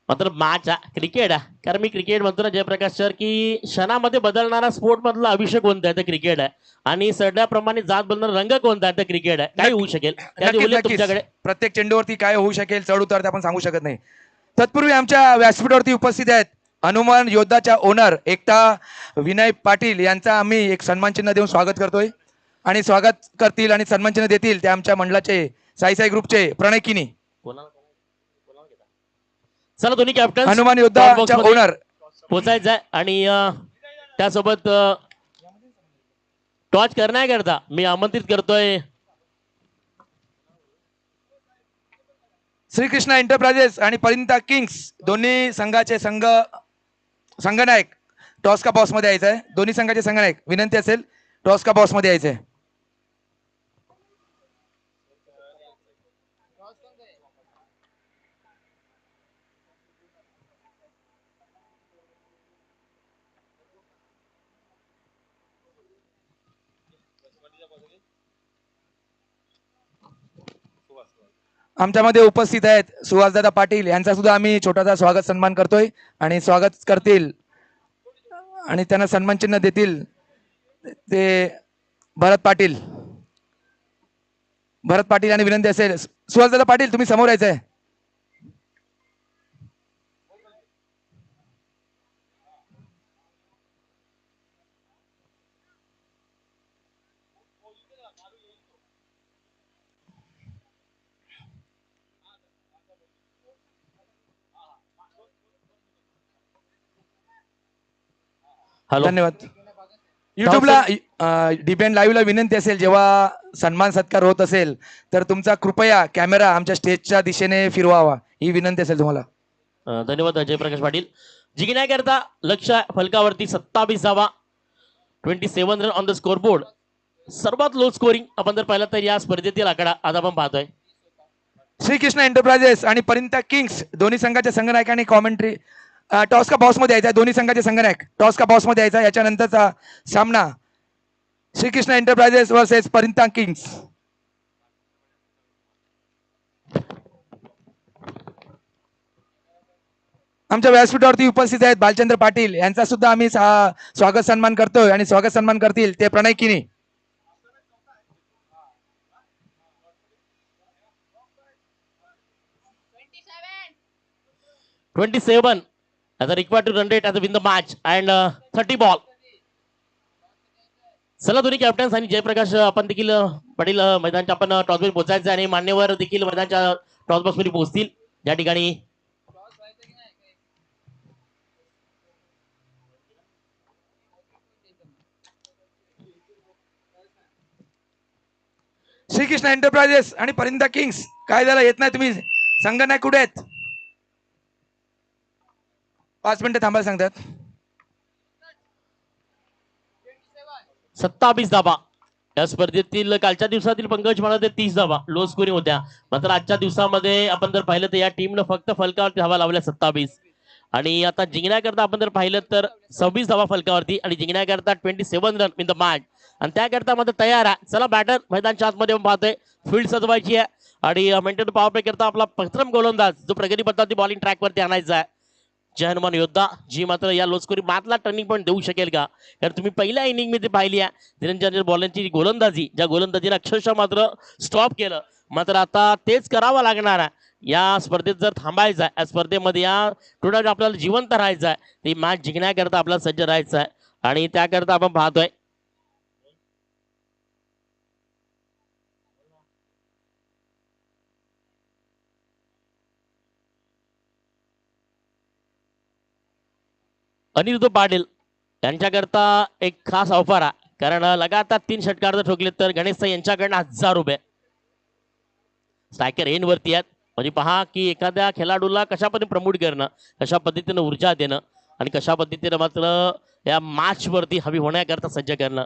मात्र मॅच क्रिकेट आहे कारण मी क्रिकेट म्हणतो ना जयप्रकाश सर की क्षणामध्ये बदलणारा स्पोर्ट मधला अभिषेक कोणता आहे तर क्रिकेट आहे आणि सड्याप्रमाणे जात बदलणारा रंग कोणता आहे तर क्रिकेट आहे. काय होऊ शकेल तुमच्याकडे प्रत्येक चेंडूवरती काय होऊ शकेल चढ उतार आपण सांगू शकत नाही. तत्पूर्वी आमच्या व्यासपीठावरती उपस्थित आहेत हनुमान योद्धाच्या ओनर एकता विनय पाटील यांचा आम्ही एक सन्मान चिन्ह देऊन स्वागत करतोय आणि स्वागत करतील आणि सन्मान चिन्ह देतील ते आमच्या मंडळाचे साई ग्रुपचे प्रणय किनी. चला दोन्ही कॅप्टन हनुमान योद्धाच्या ओनर पोचायचं आहे आणि त्यासोबत टॉच करण्याकरता मी आमंत्रित करतोय श्रीकृष्ण एंटरप्राइजेस आणि परिंता किंग्स दोन्ही संघाचे संघनायक टॉस का बॉक्स मध्ये यायचं आहे. दोन्ही संघाचे संघनायक विनंती असेल टॉस का बॉक्स मध्ये यायचं आहे. आमच्यामध्ये उपस्थित आहेत सुहासदादा पाटील यांचा सुद्धा आम्ही छोटासा स्वागत सन्मान करतोय आणि स्वागत करतील आणि त्यांना सन्मान चिन्ह देतील ते भरत पाटील आणि विनंती असेल सुहासदादा पाटील तुम्ही समोर यायचंय. हॅलो धन्यवाद. युट्यूबला डिबेन लाईव्हला विनंती असेल, जेव्हा सन्मान सत्कार होत असेल तर तुमचा कृपया कॅमेरा आमच्या स्टेजच्या दिशेने फिरवावा, ही विनंती असेल तुम्हाला. धन्यवाद जयप्रकाश पाटील. जिंकण्याकरता लक्ष फलकावरती 27 धावा, 27 run on the score board. सर्वात लो स्कोरिंग आपण जर पाहिलं तर या स्पर्धेतील आकडा आज आपण पाहतोय. श्रीकृष्ण एंटरप्राइजेस आणि परिंता किंग्स दोन्ही संघाच्या संघनायकांनी कॉमेंट्री टॉस का बॉक्स मध्ये यायचा, दोन्ही संघाचे संघनायक टॉस का बॉक्स मध्ये यायचा. याच्यानंतरचा सामना श्रीकृष्ण एंटरप्राइजेस वर्सेस परिंता किंग्स. आमच्या व्यासपीठावरती उपस्थित आहेत बालचंद्र पाटील, यांचा सुद्धा आम्ही स्वागत सन्मान करतोय आणि स्वागत सन्मान करतील ते प्रणय किनी. 27 as a required to run rate as a win the match and 30 ball. चला दोन्ही कॅप्टन्स आणि जयप्रकाश आपण देखील पाटील मैदानाच्या आपण टॉस मध्ये पोहोचायचं आणि मान्यवर देखील मैदानाच्या टॉस बॉक्स मध्ये पोहोचतील. या ठिकाणी श्रीकृष्ण एंटरप्राइजेस आणि परिंदा किंग्स, काय झालं येत नाही तुम्ही? संघनायक कुठे आहेत? 5 मिनिटं थांबायला सांगतात. 27 धाबा या स्पर्धेतील कालच्या दिवसातील पंकज म्हणाले 30 धाबा लो स्कोरिंग होत्या. मात्र आजच्या दिवसामध्ये आपण जर पाहिलं तर या टीमनं फक्त फलकावरती धावा लावल्या 27 आणि आता जिंकण्याकरता आपण जर पाहिलं तर 26 धावा फलकावरती आणि जिंकण्याकरता 27 रन इन द मॅच आणि त्याकरता मध्ये तयार आहे. चला बॅटर मैदानच्या आतमध्ये पाहतोय, फील्ड सजवायची आहे आणि मेंटेन पॉवर प्ले करता आपला प्रथम गोलंदाज जो प्रगती पद्धती बॉलिंग ट्रॅक वरती आणायचा आहे जय हनुमान योद्धा, जी मात्र या low scoring Matla turning point देऊ शकेल का? कारण तुम्ही पहिल्या इनिंग मध्ये पाहिली आहे निरंजन बॉलरची गोलंदाजी, ज्या गोलंदाजीने अक्षरशः मात्र स्टॉप केलं, मात्र आता तेच करावं लागणार आहे. या स्पर्धेत जर थांबायचं आहे, या स्पर्धेमध्ये या टुर्नामेंट आपल्याला जिवंत राहायचं आहे, ती मॅच जिंकण्याकरता आपल्याला सज्ज राहायचं आहे आणि त्याकरता आपण पाहतोय अनिरुद्ध पाटील यांच्याकरता एक खास ऑफर आहे. कारण लगातार 3 षटकार जर ठोकले तर गणेश साई यांच्याकडनं 1000 रुपये स्ट्रायकर एन वरती आहेत. म्हणजे पहा की एखाद्या खेळाडूला कशा पद्धतीने प्रमोट करणं, कशा पद्धतीने ऊर्जा देणं आणि कशा पद्धतीने मात्र या मॅच वरती हवी होण्याकरता सज्ज करणं.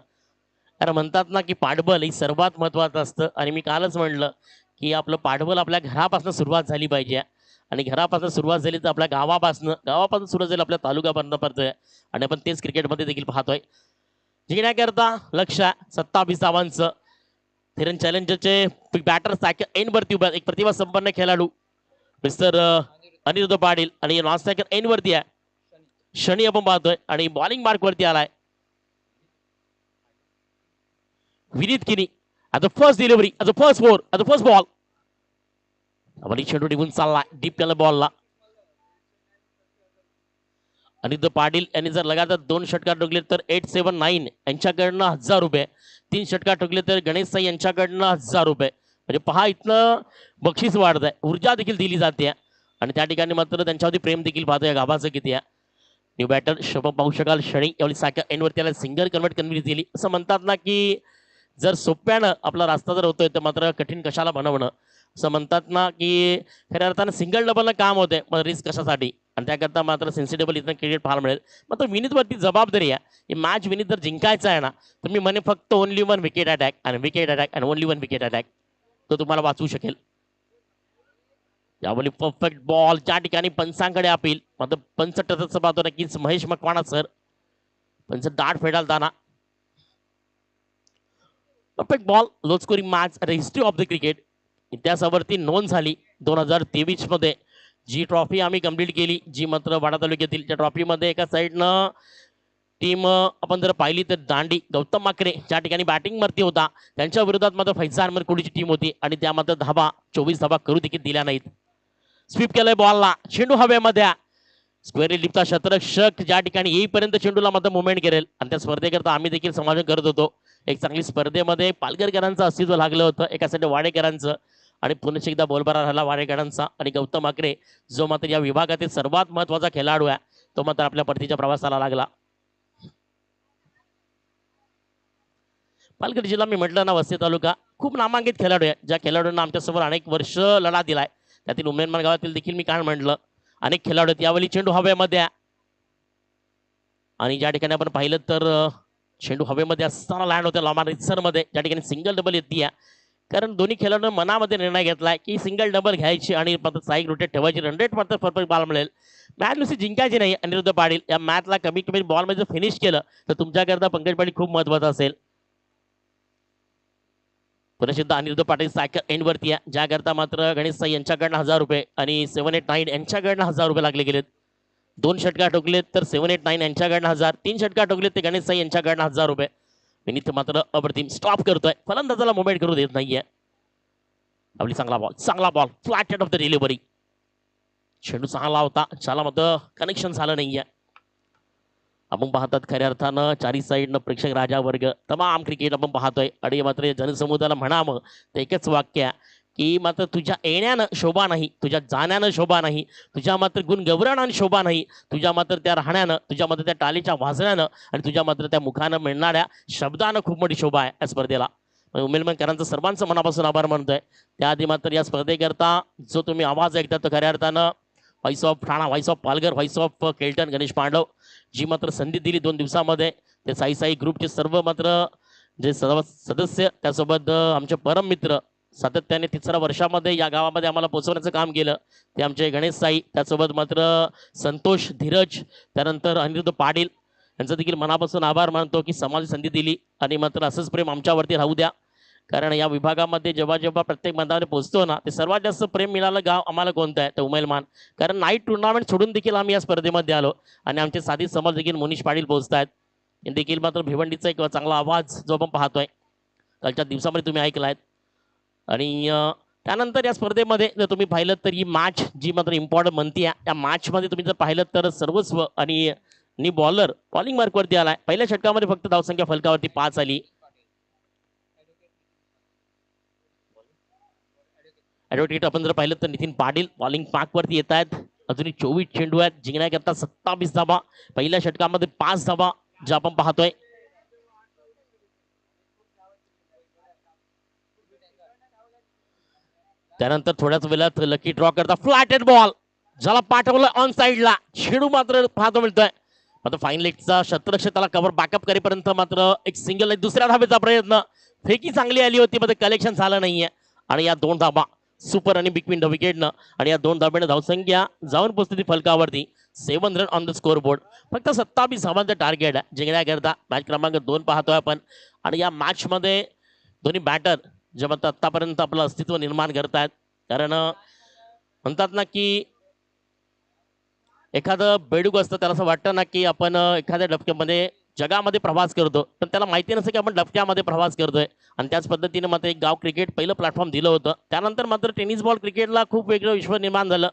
कारण म्हणतात ना की पाठबळ ही सर्वात महत्वाचं असतं आणि मी कालच म्हणलं की आपलं पाठबळ आपल्या घरापासून सुरुवात झाली पाहिजे आणि घरापासून सुरुवात झाली तर आपल्या गावापासून सुरुवात झाली आपल्या तालुक्यापर्यंत पडतोय आणि आपण तेच क्रिकेटमध्ये देखील पाहतोय. जिंकण्याकरता लक्ष 27 धावांचं. थिरन चॅलेंजरचे बॅटर सायकल एन वरती उभा, एक प्रतिभा संपन्न खेळाडू मिस्टर अनिरुद्ध पाटील आणि नॉन सायकल एन वरती आहे शनी आपण पाहतोय आणि बॉलिंग मार्क वरती आलाय विनीत किनी. As a first delivery, as a first four, as a first ball आपण चेंडू निघून चालला डीप केला बॉलला. अनिरुद्ध पाटील यांनी जर लगातार 2 षटकार ठोकले तर 879 यांच्याकडनं 1000 रुपये, 3 षटकार ठोकले तर गणेश साई यांच्याकडनं 1000 रुपये. म्हणजे पहा इथनं बक्षीस वाढत आहे, ऊर्जा देखील दिली जाते आणि त्या ठिकाणी मात्र त्यांच्यावरती प्रेम देखील पाहतोय गाभाचं किती आहे. न्यू बॅटर शुभ पाहू शकाल शनी यावेळी सायकल एन वरती त्याला सिंगल कन्व्हिन्स दिली. असं म्हणतात ना की जर सोप्यानं आपला रास्ता जर होतोय तर मात्र कठीण कशाला बनवणं, असं म्हणतात ना की खऱ्या अर्थानं सिंगल डबलनं काम होते, मग रिस्क कशासाठी आणि त्याकरता मात्र सेन्सिटेबल इथं क्रिकेट पाहायला मिळेल. मात्र विनीतवरती जबाबदारी आहे, ही मॅच विनीत जर जिंकायचं आहे ना तर मी म्हणे फक्त ओनली 1 विकेट अटॅक आणि ओनली 1 विकेट अटॅक तो तुम्हाला वाचवू शकेल. यावेळी परफेक्ट बॉल ज्या ठिकाणी पंचांकडे अपील, मात्र पंच टचचं पाहतो नक्कीच महेश मकवाना सर, पंच दाट फेडालताना perfect ball. Low scoring match history of the cricket इतिहासावरती नोंद झाली 2023 मध्ये. जी ट्रॉफी आम्ही कंप्लीट केली, जी मात्र वाडा तालुक्यातील त्या ट्रॉफीमध्ये एका साईडनं टीम आपण जर पाहिली तर दांडी गौतम माकरे ज्या ठिकाणी बॅटिंग वरती होता, त्यांच्या विरोधात मात्र फैजान मरकुडीची टीम होती आणि त्या मात्र 24 धाबा करू देखील दिल्या नाहीत. स्वीप केलंय बॉलला, चेंडू हवेमध्ये स्क्वेअर लिपचा शतरक्षक ज्या ठिकाणी येईपर्यंत चेंडूला मात्र मुवमेंट करेल आणि त्या स्पर्धेकरता आम्ही देखील समायोजन करत होतो. एक चांगली स्पर्धेमध्ये पालघरकरांचं अस्तित्व लागलं होतं, एका साईड वाडेकरांचं आणि पुन्हा एकदा बोलबारा राहिला वाडेकरांचा आणि गौतम माकरे जो मात्र या विभागातील सर्वात महत्वाचा खेळाडू आहे तो मात्र आपल्या परतीच्या प्रवासाला लागला. पालघर जिल्हा मी म्हटलं ना, वसई तालुका खूप नामांकित खेळाडू आहे, ज्या खेळाडूंना आमच्यासमोर अनेक वर्ष लढा दिलाय. त्यातील उमेदमान गावातील देखील मी काय म्हटलं, अनेक खेळाडू आहेत. यावेळी चेंडू हवेमध्ये आहे. आणि ज्या ठिकाणी आपण पाहिलं तर चेंडू हवेमध्ये असताना लँड होते लॉमा मध्ये, ज्या ठिकाणी सिंगल डबल येते. कारण दोन्ही खेळाडूंनी मनामध्ये निर्णय घेतलाय की सिंगल डबल घ्यायची आणि मात्र साईक रोटेट ठेवायची. 100 मात्र परफेक्ट बॉल मिळेल. मॅच नुसती जिंकायची नाही. अनिरुद्ध पाटील या मॅचला कमी कमी बॉलमध्ये जर फिनिश केलं तर तुमच्याकरता पंकज पाटील खूप महत्वाचं असेल. पुन्हा सुद्धा अनिरुद्ध पाटील सायकल एंडवरती आहे, ज्याकरता मात्र गणेश साई यांच्याकडनं 1000 रुपये आणि 789 यांच्याकडनं 1000 रुपये लागले गेलेत. 2 षटकार ठोकलेत तर 789 यांच्याकडनं 1000, 3 षटकार ठोकलेत ते गणेश साई यांच्याकडनं 1000 रुपये. विनीत मात्र अप्रतिम स्टॉप करतोय, फलंदाजाला मुवमेंट करू देत नाहीये. आपली चांगला ball flat end of the delivery. चेंडू चांगला होता, त्याला मात्र कनेक्शन झालं नाहीये. आपण पाहतात खऱ्या अर्थानं चारी साईडनं प्रेक्षक राजा वर्ग तमाम क्रिकेट आपण पाहतोय. आणि मात्र जनसमुदायाला म्हणावं तर एकच वाक्य आहे की मात्र तुझ्या येण्यानं शोभा नाही, तुझ्या जाण्यानं शोभा नाही, तुझ्या मात्र गुणगौरवानं शोभा नाही, तुझ्या मात्र त्या राहण्यानं, तुझ्या मात्र त्या टाळीच्या वाजण्यानं आणि तुझ्या मात्र त्या मुखानं मिळणाऱ्या शब्दानं खूप मोठी शोभा आहे या स्पर्धेला. उमेदवारांचं सर्वांचं मनापासून आभार मानतोय. त्याआधी मात्र या स्पर्धेकरता जो तुम्ही आवाज ऐकता तो खऱ्या अर्थानं voice of Thane, voice of Palghar, voice of Kelton Ganesh Pandav, जी मात्र संधी दिली 2 दिवसामध्ये. ते साई ग्रुपचे सर्व मात्र जे सर्व सदस्य, त्यासोबत आमचे परम मित्र सातत्याने 3ऱ्या वर्षामध्ये या गावामध्ये आम्हाला पोहोचवण्याचं काम केलं ते आमचे गणेश साई, त्यासोबत मात्र संतोष, धीरज, त्यानंतर अनिरुद्ध पाटील यांचं देखील मनापासून आभार मानतो की समाज संधी दिली आणि मात्र असंच प्रेम आमच्यावरती राहू द्या. कारण या विभागामध्ये जेव्हा जेव्हा प्रत्येक मैदानामध्ये पोहोचतो ना, ते सर्वात जास्त प्रेम मिळालं गाव आम्हाला कोणतं आहे तर उमेलमान. कारण नाईट टुर्नामेंट सोडून देखील आम्ही या स्पर्धेमध्ये आलो आणि आमचे साथी समाज देखील मुनीश पाटील पोहोचतायत. देखील मात्र भिवंडीचा एक चांगला आवाज जो आपण पाहतोय कालच्या दिवसामध्ये तुम्ही ऐकलायत. आणि त्यानंतर या स्पर्धेमध्ये जर तुम्ही पाहिलं तर ही मॅच जी मात्र इम्पॉर्टंट म्हणते, या मॅचमध्ये तुम्ही जर पाहिलं तर सर्वस्व आणि बॉलर बॉलिंग मार्कवरती आलाय. पहिल्या षटकामध्ये फक्त धावसंख्या फलकावरती 5 आली. ॲडव्होकेट आपण जर पाहिलं तर नितीन पाटील बॉलिंग मार्कवरती येत आहेत. अजूनही 24 चेंडू आहेत, जिंकण्याकरता 27 धावा, पहिल्या षटकामध्ये 5 धावा ज्या आपण पाहतोय. त्यानंतर थोड्याच वेळात लकी ड्रॉ करता फ्लॅटेड बॉल ज्याला पाठवलं ऑन साइडला, चेंडू मात्र पाहतो मिळतोय. मात्र फाईन लेगचा शतरक्ष त्याला कव्हर बॅकअप करेपर्यंत मात्र एक सिंगल आहे. दुसऱ्या धावेचा प्रयत्न, फेकी चांगली आली होती मात्र कलेक्शन झालं नाहीये. आणि या 2 धावा सुपर आणि बिग विंडो विकेटनं, आणि या 2 धाब्याने धावसंख्या जाऊन पोहोचली फलकावरती 7 run on the score board. फक्त 27 धावांचं टार्गेट आहे जिंकण्याकरता. मॅच क्रमांक 2 पाहतोय आपण. आणि या मॅच मध्ये दोन्ही बॅटर जे मात्र आतापर्यंत आपलं अस्तित्व निर्माण करतायत. कारण म्हणतात ना की एखादं बेडूक असतं त्याला असं वाटतं ना की आपण एखाद्या डबक्यामध्ये जगामध्ये प्रवास करतो, पण त्याला माहिती नसतं की आपण डबक्यामध्ये प्रवास करतोय. आणि त्याच पद्धतीने मात्र एक गाव क्रिकेट पहिलं प्लॅटफॉर्म दिलं होतं. त्यानंतर मात्र टेनिस बॉल क्रिकेटला खूप वेगळं विश्व निर्माण झालं.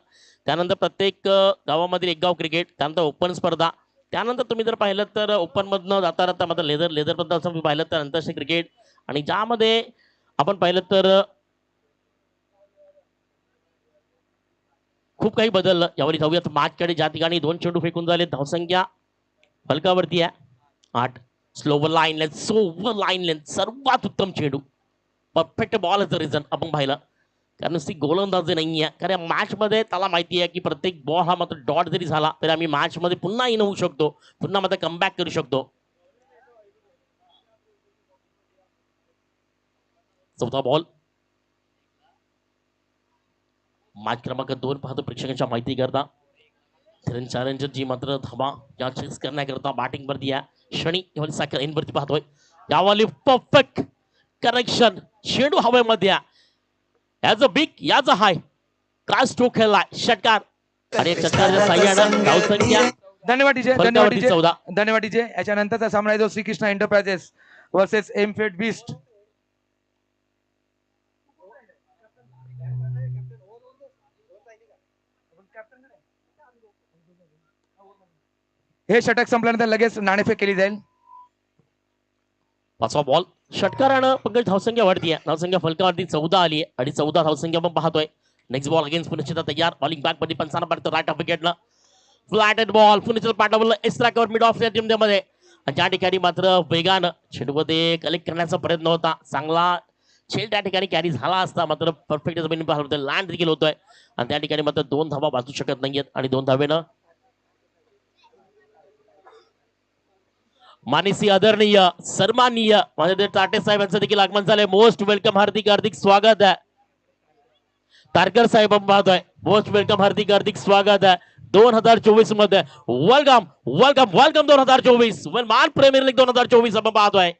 त्यानंतर प्रत्येक गावामधील एक गाव क्रिकेट, त्यानंतर ओपन स्पर्धा, त्यानंतर तुम्ही जर पाहिलं तर ओपनमधनं जाता जाता मात्र लेदरबद्दल असं तुम्ही पाहिलं तर आंतरराष्ट्रीय क्रिकेट. आणि ज्यामध्ये आपण पाहिलं तर खूप काही बदललं. यावर जाऊयात मॅचकडे, ज्या ठिकाणी 2 चेंडू फेकून झाले, धावसंख्या फलकावरती आहे 8. Slower line length, slower line length, सर्वात उत्तम चेंडू, परफेक्ट बॉल रिझन आपण पाहिलं. कारण नुसती गोलंदाजी नाही आहे, कारण मॅच मध्ये त्याला माहिती आहे की प्रत्येक बॉल हा मात्र डॉट जरी झाला तरी आम्ही मॅच मध्ये पुन्हा इन होऊ शकतो, पुन्हा मात्र कमबॅक करू शकतो. 4था बॉल. मॅच क्रमांक 2 पाहतो प्रेक्षकांच्या माहिती करता. चॅलेंजर जी मात्र धावा या चेस करण्याकरता बॅटिंग वरती या क्षणी सायकल एन वरती पाहतोय. यावाली परफेक्ट करेक्शन, चेंडू हवेमध्ये ॲज अ बिग याज अ हाय, काय स्ट्रोक खेळलाय, षटकार. आणि षटकाराच्या साह्यानं धावसंख्या धन्यवाद डीजे, धन्यवाद फलकावरती डीजे, 14. धन्यवाद डीजे. याच्यानंतरचा सामना आहे जो श्रीकृष्ण एंटरप्राइजेस वर्सेस एमफेड बिस्ट. हे षटक संपल्यानंतर लगेच नाणेफेक केली जाईल. 5वा बॉल. षटकारानं पंकज धावसंख्या वाढतीये, धावसंख्या फलकावरती 14 आली आहे आणि 14 धावसंख्या आपण पाहतोय. नेक्स्ट बॉल अगेन्स्ट पुणे तयार, बॉलिंग बॅक मध्ये 55 पडतो राईट ऑफ विकेटला. फ्लॅटेड बॉल, पुणे पाठवलं एक्स्ट्रा कव्हर मिड ऑफ मध्ये. आणि त्या ठिकाणी मात्र वेगानं चेंडूमध्ये कलेक्ट करण्याचा प्रयत्न होता. चांगला खेळ त्या ठिकाणी कॅरी झाला असता, मात्र परफेक्ट जमिनी लँड देखील होतोय आणि त्या ठिकाणी मात्र 2 धावा वाचू शकत नाहीयेत आणि 2 धावेनं मानसी आदरणीय सन्माननीय माझे टाटे साहेब यांचं देखील आगमन झालंय. मोस्ट वेलकम, हार्दिक हार्दिक स्वागत आहे. तारकर साहेब आपण पाहतोय, मोस्ट वेलकम, हार्दिक हार्दिक स्वागत आहे 2024 मध्ये. वेलकम वेलकम वेलकम 2024 मान प्रीमियर लीग 2024 आपण पाहतोय.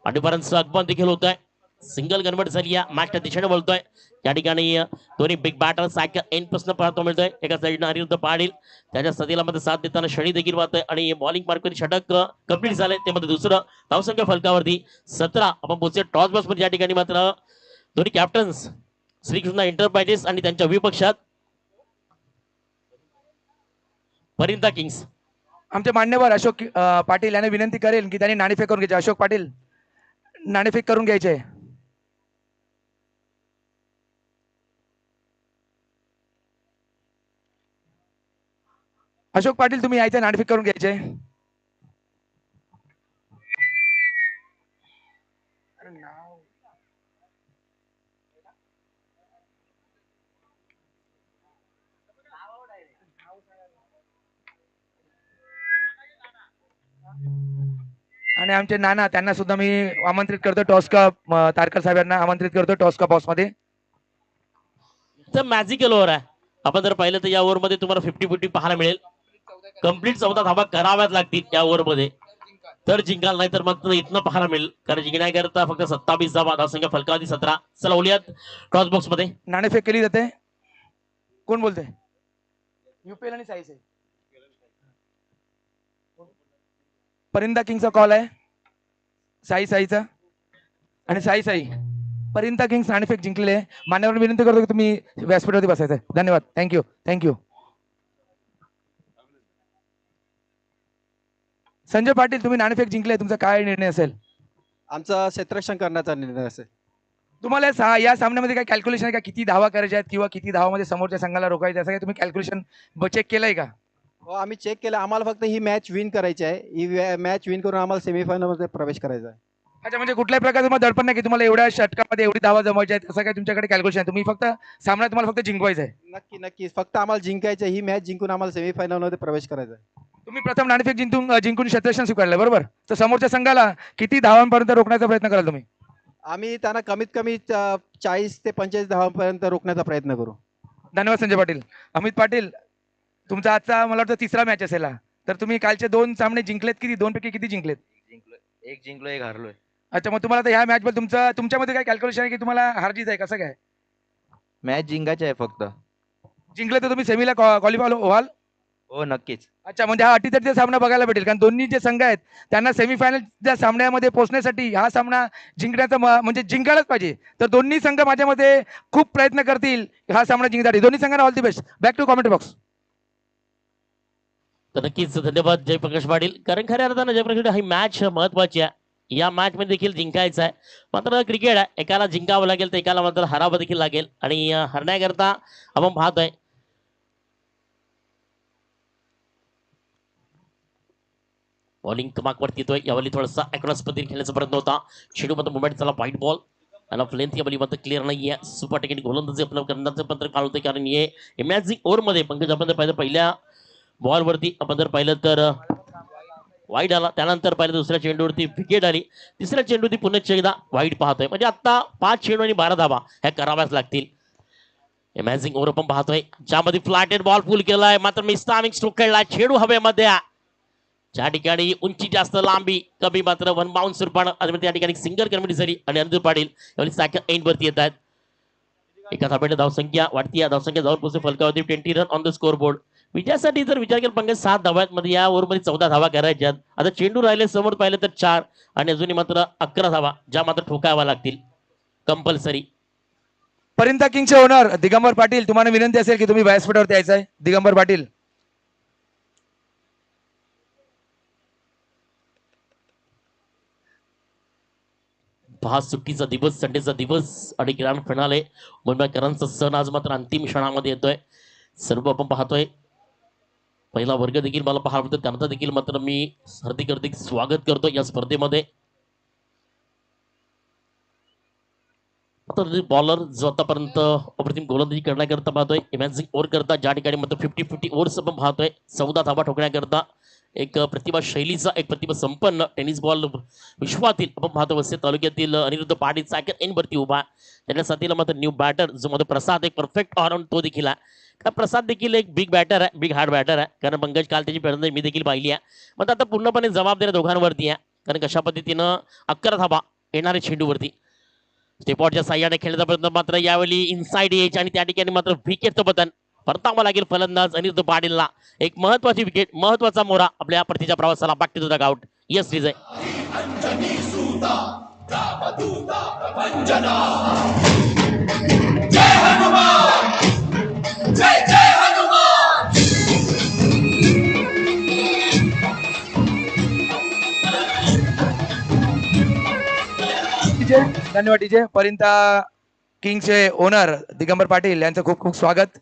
पाठीपर्यंत आगमन देखील होत आहे. सिंगल कन्वर्ट झाली या मॅचच्या दिशेने बोलतोय. त्या ठिकाणी दोन्ही बिग बॅटर सायकल एंड पासून पाहतो मिळतोय. एका साईडनं अनिरुद्ध पाटील त्याच्या सतीला मध्ये साथ देताना शनी देखील पाहतोय आणि बॉलिंग मार्कवरती षटक कंप्लीट झालंय. ते मध्ये दुसरं धावसंख्या फलकावरती 17 आपण पोहोचले. टॉस बॉक्स मध्ये या ठिकाणी मात्र दोन्ही कॅप्टन्स श्रीकृष्ण एंटरप्राइजेस आणि त्यांच्या विपक्षात परिंदा किंग्स. आमचे मान्यवर अशोक पाटील यांना विनंती करेल की त्यांनी नाणेफेक करून घ्यायचे. अशोक पाटील नाणेफेक करून घ्यायचे. अशोक पाटील तुम्ही यायचे, नाणेफेक करून घ्यायचे. आणि आमचे नाना त्यांना सुद्धा मी आमंत्रित करतो टॉस कप, तारकर साहेबांना आमंत्रित करतो टॉस कप हाऊस मध्ये. तर मॅजिकल ओव्हर आहे. आपण जर पाहिलं तर या ओव्हर मध्ये तुम्हाला 50-50 पाहायला मिळेल. कंप्लीट 14 धावा कराव्याच लागतील या ओव्हर मध्ये तर जिंकाल, नाही तर मग इथनं पाहायला मिळेल. कारण जिंकण्याकरता फक्त 27 धावा, धावसंख्या फलकावरती 17. चला ओलियात टॉस बॉक्स मध्ये नाणेफेक केली जाते. कोण बोलते? युपीएल आणि साई साई. परिंदा किंगचा कॉल आहे. साईचा आणि साई परिंदा किंग्स नाणेफेक जिंकलेले आहे. मान्यवर विनंती करतो की तुम्ही व्यासपीठावरती बसायचं. धन्यवाद. थँक्यू. संजय पाटील तुम्ही नाणेफेक जिंकले, तुमचा काय निर्णय असेल? आमचा क्षेत्ररक्षण करण्याचा निर्णय असेल. तुम्हाला या सामन्यामध्ये काय कॅल्क्युलेशन आहे का? किती धावा करायच्या आहेत किंवा किती धावामध्ये समोरच्या संघाला रोखायचं, असं काय तुम्ही कॅल्क्युलेशन चेक केलंय का? हो, आम्ही चेक केलं. आम्हाला फक्त ही मॅच विन करायची आहे. ही मॅच विन करून आम्हाला सेमीफायनल मध्ये प्रवेश करायचा आहे. अच्छा, म्हणजे कुठल्याही प्रकारचं तुम्हाला दडपण नाही की तुम्हाला एवढ्या षटकामध्ये एवढी धावा जमवायच्या आहेत, असं काय तुमच्याकडे कॅल्क्युलेशन आहे? तुम्ही फक्त सामना तुम्हाला फक्त जिंकवायचा आहे. नक्की फक्त आम्हाला जिंकायचं आहे. ही मॅच जिंकून आम्हाला सेमीफायनल मध्ये प्रवेश करायचा आहे. तुम्ही प्रथम नाणेफेक जिंकून क्षेत्ररक्षण स्वीकारलं, बरोबर? तर समोरच्या संघाला किती धावांपर्यंत रोखण्याचा प्रयत्न कराल तुम्ही? आम्ही त्यांना कमीत कमी 40 ते 45 धावांपर्यंत रोखण्याचा प्रयत्न करू. धन्यवाद संजय पाटील. अमित पाटील तुमचा आजचा मला वाटतं तिसरा मॅच असेल हा. तर तुम्ही कालचे 2 सामने जिंकलेत. किती 2 पैकी किती जिंकलेत? एक जिंकलो, एक हारलोय. अच्छा, मग तुम्हाला ह्या मॅच बद्दल तुमच्यामध्ये काय कॅल्क्युलेशन आहे की तुम्हाला हारजीत आहे, कसं काय? मॅच जिंकायची आहे फक्त. जिंकले तर तुम्ही सेमीला क्वालिफाय व्हाल? हो नक्कीच. अच्छा, म्हणजे हा अटीतटीचा सामना बघायला भेटेल, कारण दोन्ही जे संघ आहेत त्यांना सेमीफायनलच्या सामन्यामध्ये पोहोचण्यासाठी हा सामना जिंकण्याचा म्हणजे जिंकायलाच पाहिजे. तर दोन्ही संघ माझ्या मते खूप प्रयत्न करतील हा सामना जिंकण्यासाठी. दोन्ही संघांना all the best. Back to comment box. तर नक्कीच धन्यवाद जयप्रकाश पाटील. कारण खऱ्या अर्थानं जयप्रकाश ही मॅच महत्वाची आहे. या मॅच मध्ये देखील जिंकायचं आहे. मात्र क्रिकेट आहे, एकाला जिंकावं लागेल तर एकाला मात्र हरावं देखील लागेल. आणि हरण्याकरता आपण पाहतोय बॉलिंग कमाकवरती येतोय. यावेळी थोडासा अक्रॉस पद्धतीने खेळण्याचा प्रयत्न होता. चेंडू मध्ये मुवमेंट झाला, व्हाईट बॉल आणि लेंथ यावेळी मात्र क्लिअर नाहीये. सुपर टेक्निक गोलंदाजी आपलं करण्याचं पत्र काढ होतं, कारण हे इमॅजिंग ओव्हर मध्ये पंकज आपण पाहिलं पहिल्या बॉलवरती आपण जर पाहिलं तर वाईट आला. त्यानंतर पाहिलं दुसऱ्या चेंडूवरती विकेट आली. तिसऱ्या चेंडूवरती पुन्हा एकदा वाईट पाहतोय. म्हणजे आता 5 चेंडू आणि 12 धावा ह्या कराव्याच लागतील. इमॅजिंग ओव्हर पण पाहतोय ज्यामध्ये फ्लॅटेड बॉल फुल केलाय, मात्र मिस्टामिंग स्ट्रोक खेळलाय. चेंडू हवेमध्ये ज्या ठिकाणी उंची जास्त लांबी कमी, मात्र वन बाउन्स रूपानं त्या ठिकाणी सिंगल कमिटी झाली आणि अनिरुद्ध पाटील यावेळी सायकल एंड वरती येत आहेत. एका धाब्याने धावसंख्या वाढती. या धावसंख्या जाऊन पोहोचते फलकावरती 20 run on the score board. विजयासाठी जर विचार केला पंकज 7 धाव्यांमध्ये या ओव्हरमध्ये 14 धावा करायच्यात. आता चेंडू राहिले समोर पाहिलं तर 4 आणि अजूनही मात्र 11 धावा ज्या मात्र ठोकाव्या लागतील कंपल्सरी. परिंदा किंगचे ओनर दिगंबर पाटील, तुम्हाला विनंती असेल की तुम्ही व्यासपीठावरती यायचं आहे. दिगंबर पाटील. सुट्टीचा दिवस, संडेचा दिवस आणि ग्रँड फिनाले मुंबईकरांचा सण आज मात्र अंतिम क्षणामध्ये येतोय. सर्व आपण पाहतोय पहिला वर्ग देखील मला पाहायला मिळतो, त्यांचा देखील मात्र मी हार्दिक स्वागत करतो या स्पर्धेमध्ये. आता बॉलर जो आतापर्यंत अप्रतिम गोलंदाजी करण्याकरता पाहतोय, इमॅजिंग ओव्हर करता ज्या ठिकाणी मात्र 50-50 ओव्हर्स आपण पाहतोय, 14 धावा ठोकण्याकरता एक प्रतिभा शैलीचा, एक प्रतिभा संपन्न टेनिस बॉल विश्वातील आपण पाहतो वसई तालुक्यातील अनिरुद्ध पाटील सायकल एन वरती उभा. त्याच्या साथीला मात्र न्यू बॅटर जो मध्ये प्रसाद, एक परफेक्ट ऑलराऊंड तो देखील आहे. कारण प्रसाद देखील एक बिग बॅटर आहे, बिग हार्ड बॅटर आहे. कारण पंकज काल त्याची फलंदाजी मी देखील पाहिली आहे. मग आता पूर्णपणे जबाबदारी दोघांवरती आहे. कारण कशा पद्धतीनं 11 धावा येणारे चेंडूवरती स्टेपॉटच्या साह्याने खेळण्याचा प्रयत्न, मात्र यावेळी इनसाइड एज आणि त्या ठिकाणी मात्र विकेटचं पतन. परतावा लागेल फलंदाज अनिरुद्ध पाटीलला. एक महत्वाची विकेट, महत्वाचा मोरा आपल्या परतीच्या प्रवासाला. बाक टू द डगआउट. यस विजय. धन्यवाद डीजे. परिंता किंगचे ओनर दिगंबर पाटील यांचं खूप खूप स्वागत.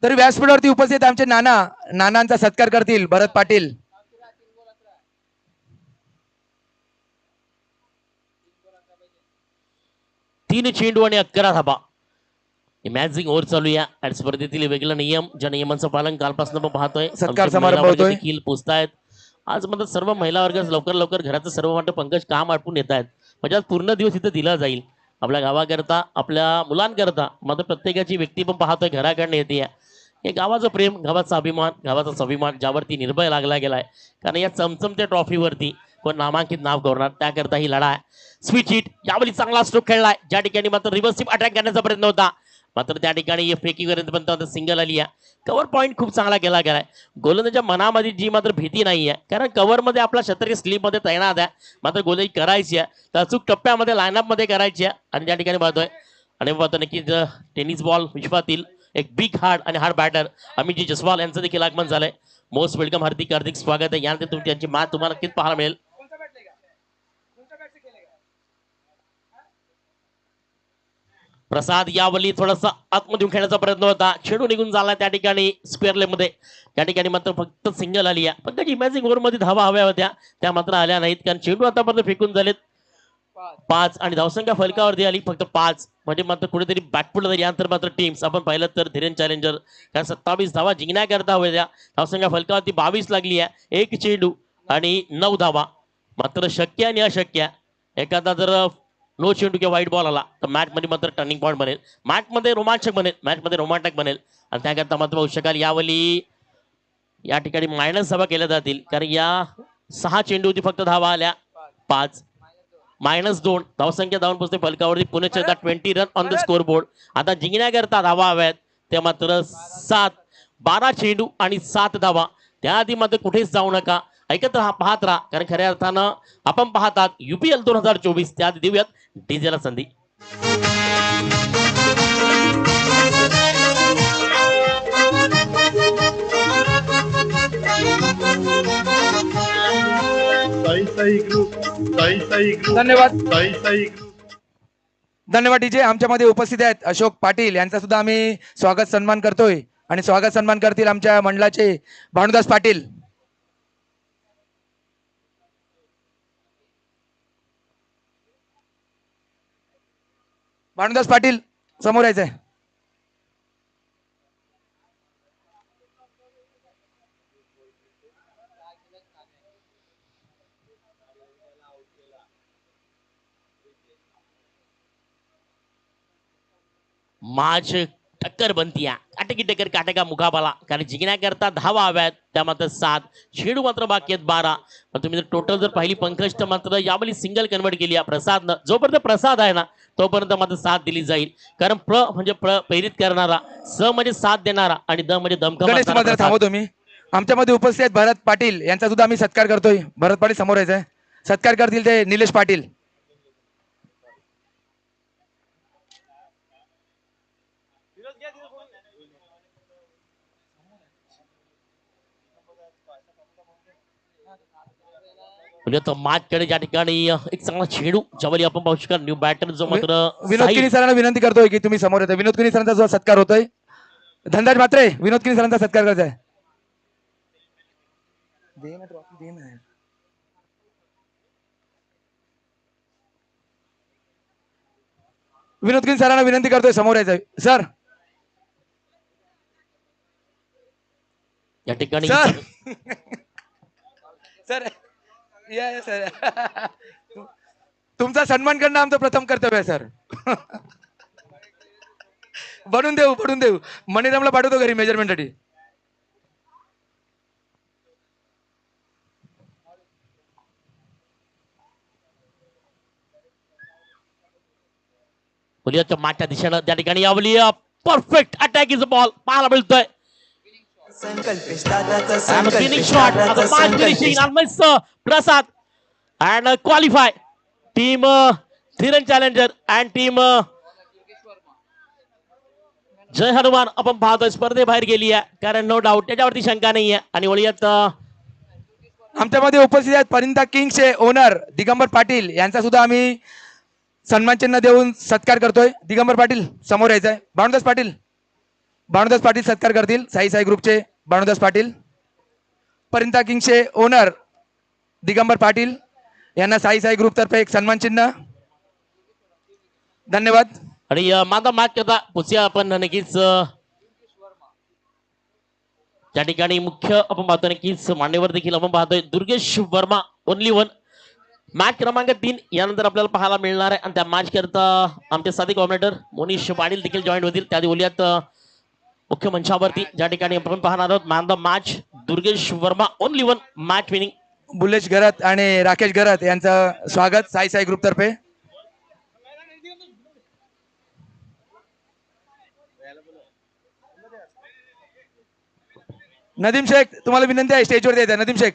तरी व्यासपीठावरती उपस्थित आमचे नानांचा सत्कार करतील भरत पाटील. तीन चेंडू आणि 11 धाबा. इमॅजिंग ओव्हर चालू या आणि स्पर्धेतील वेगळा नियम, ज्या नियमांचं पालन कालपासून आपण पाहतोय. सत्कार समारंभ होतोय. देखील पोचतायत. आज मात्र सर्व महिला वर्ग लवकर लवकर घराचं सर्व वाटतं पंकज काम आटपून येत आहेत. म्हणजे आज पूर्ण दिवस इथं दिला जाईल आपल्या गावाकरता, आपल्या मुलांकरता. मात्र प्रत्येकाची व्यक्ती पण पाहतोय घराकडनं येते. हे गावाचं प्रेम, गावाचा अभिमान, गावाचा स्वाभिमान ज्यावरती निर्भय लागला गेलाय. कारण या चमचमत्या ट्रॉफीवरती कोण नामांकित नाव करणार त्याकरता ही लढा आहे. स्विच हिट यावेळी चांगला स्ट्रोक खेळलाय, ज्या ठिकाणी मात्र रिव्हर्सिव्ह अटॅक करण्याचा प्रयत्न होता. मात्र त्या ठिकाणी फेकीपर्यंत सिंगल आली आहे. कव्हर पॉईंट खूप चांगला केला गेलाय. गोलंदाजाच्या मनामध्ये जी मात्र भीती नाही आहे, कारण कव्हरमध्ये आपला क्षत्रिय स्लीपमध्ये तैनात आहे. मात्र गोलंदाजी करायची आहे तर अचूक टप्प्यामध्ये लाईनअपमध्ये करायची आहे. आणि त्या ठिकाणी पाहतोय आणि पाहतो नक्कीच टेनिस बॉल विश्वातील एक बिग हार्ड आणि हार्ड बॅटर अमितजी जसवाल यांचं देखील आगमन झालंय. मोस्ट वेलकम, हार्दिक स्वागत आहे. यानंतर तुम्ही त्यांची मात तुम्हाला नक्कीच पाहायला मिळेल. प्रसाद यावली थोडासा आतमध्ये खेळण्याचा प्रयत्न होता, चेंडू निघून झाला त्या ठिकाणी स्क्वेअर लेग मध्ये. त्या ठिकाणी मात्र फक्त सिंगल आली आहे. पण त्याची इमॅजिंग ओव्हर मध्ये धावा हव्या होत्या, त्या मात्र आल्या नाहीत. कारण चेंडू आतापर्यंत फेकून झालेत 5 आणि धावसंख्या फलकावरती आली फक्त 5. म्हणजे मात्र कुठेतरी बॅकफुट यानंतर मात्र टीम्स आपण पाहिलं तर धीरेन चॅलेंजर कारण 27 धावा जिंकण्याकरता होत्या. धावसंख्या फलकावरती 22 लागली आहे. एक चेंडू आणि 9 धावा. मात्र शक्य आणि अशक्य, एखादा जर नो चेंडू किंवा वाईट बॉल आला तर मॅच मध्ये मात्र टर्निंग पॉईंट बनेल, मॅच मध्ये रोमांचक बनेल. आणि त्याकरता मात्र होऊ शकाल यावली या ठिकाणी मायनस धावा केल्या जातील. कारण या 6 चेंडूवरती फक्त धावा आल्या 5. -2 धावसंख्या धावून पोहोचते फलकावरती. Pune 20 run on the score board. आता जिंकण्याकरता धावा हव्यात त्या मात्र 7. 12 चेंडू आणि 7 धावा. त्याआधी मात्र कुठेच जाऊ नका, ऐकत राहा, पाहत राहा. कारण खऱ्या अर्थानं आपण पाहतात UPL 2024. त्यात देऊयात डीजेला संधी. धन्यवाद डीजे. आमच्यामध्ये उपस्थित आहेत अशोक पाटील यांचा सुद्धा आम्ही स्वागत सन्मान करतोय. आणि स्वागत सन्मान करतील आमच्या मंडळाचे भानुदास पाटील. भानुदास पाटील समोर यायचंय. मॅच टक्कर बनती आहे, काटेकी टक्कर, काटेका मुकाबला. कारण जिंकण्याकरता धावा हव्यात त्या मात्र 7. चेंडू मात्र बाकी आहेत 12. पण तुम्ही जर टोटल जर पाहिली पंकज तर मात्र यावेळी सिंगल कन्वर्ट केली आहे प्रसादनं. जोपर्यंत प्रसाद आहे ना तोपर्यंत मात्र साथ दिली जाईल. कारण म्हणजे प्रेरित करणारा, स म्हणजे साथ देणारा आणि द म्हणजे दमखम गणेश असणारा मात्र थांबवतो मी. आमच्यामध्ये उपस्थित आहेत भरत पाटील यांचा सुद्धा आम्ही सत्कार करतोय. भरत पाटील समोर यायचंय. सत्कार करतील ते निलेश पाटील. म्हणजे माचकडे ज्या ठिकाणी एक चांगला चेंडू ज्यावेळी आपण पाहू शकतो न्यू बॅटर जो मात्र विनोद किनी सरांना विनंती करतोय की तुम्ही समोर येतो. विनोद किनी सरांचा जो सत्कार होतोय, धनराज म्हात्रे विनोद किनी सरांचा सत्कार करायचा आहे. विनोद किनी सरांना विनंती करतोय समोर यायचंय. सर या ठिकाणी सर सर या सर तुमचा सन्मान करणं आमचं प्रथम कर्तव्य आहे सर. बनवून देऊ मणिरामला पाठवतो घरी मेजरमेंट साठी. मुलीच्या मागच्या दिशेनं त्या ठिकाणी Yawali perfect attack is ball पाहायला मिळतोय. संकल्पेश दादाचा And संकल्पेश finish shot as दादाचा a match finishing संकल्पेश almost Prasad and qualify team Dhiren Challenger and team जय हनुमान आपण पाहतोय स्पर्धेबाहेर गेली आहे कारण नो डाऊट त्याच्यावरती शंका नाही आहे. आणि वळीयात आमच्यामध्ये उपस्थित आहेत परिंदा किंग्सचे ओनर दिगंबर पाटील यांचा सुद्धा आम्ही सन्मान चिन्ह देऊन सत्कार करतोय. दिगंबर पाटील समोर यायचंय. भानुदास पाटील सत्कार करतील. साई ग्रुपचे भानुदास पाटील. परिंदा किंग्सचे ओनर दिगंबर पाटील यांना साई ग्रुप तर्फे एक सन्मान चिन्ह. धन्यवाद. आणि माझा माग करता पुढच्या आपण नक्कीच त्या ठिकाणी मुख्य आपण पाहतोय नक्कीच मान्यवर देखील आपण पाहतोय Durgesh Verma only one match क्रमांक 3 यानंतर आपल्याला पाहायला मिळणार आहे. आणि त्या मॅच करता आमचे साथी कॉर्डिनेटर मोनिश पाटील देखील जॉईन होतील. त्या बोलूयात मुख्य मंचावरती ज्या ठिकाणी आपण पाहणार आहोत man the match Durgesh Verma only one match winning. Bulesh Garat आणि राकेश गरत यांचं स्वागत साई ग्रुप तर्फे. नदीम शेख तुम्हाला विनंती आहे स्टेजवर द्यायचं. नदीम शेख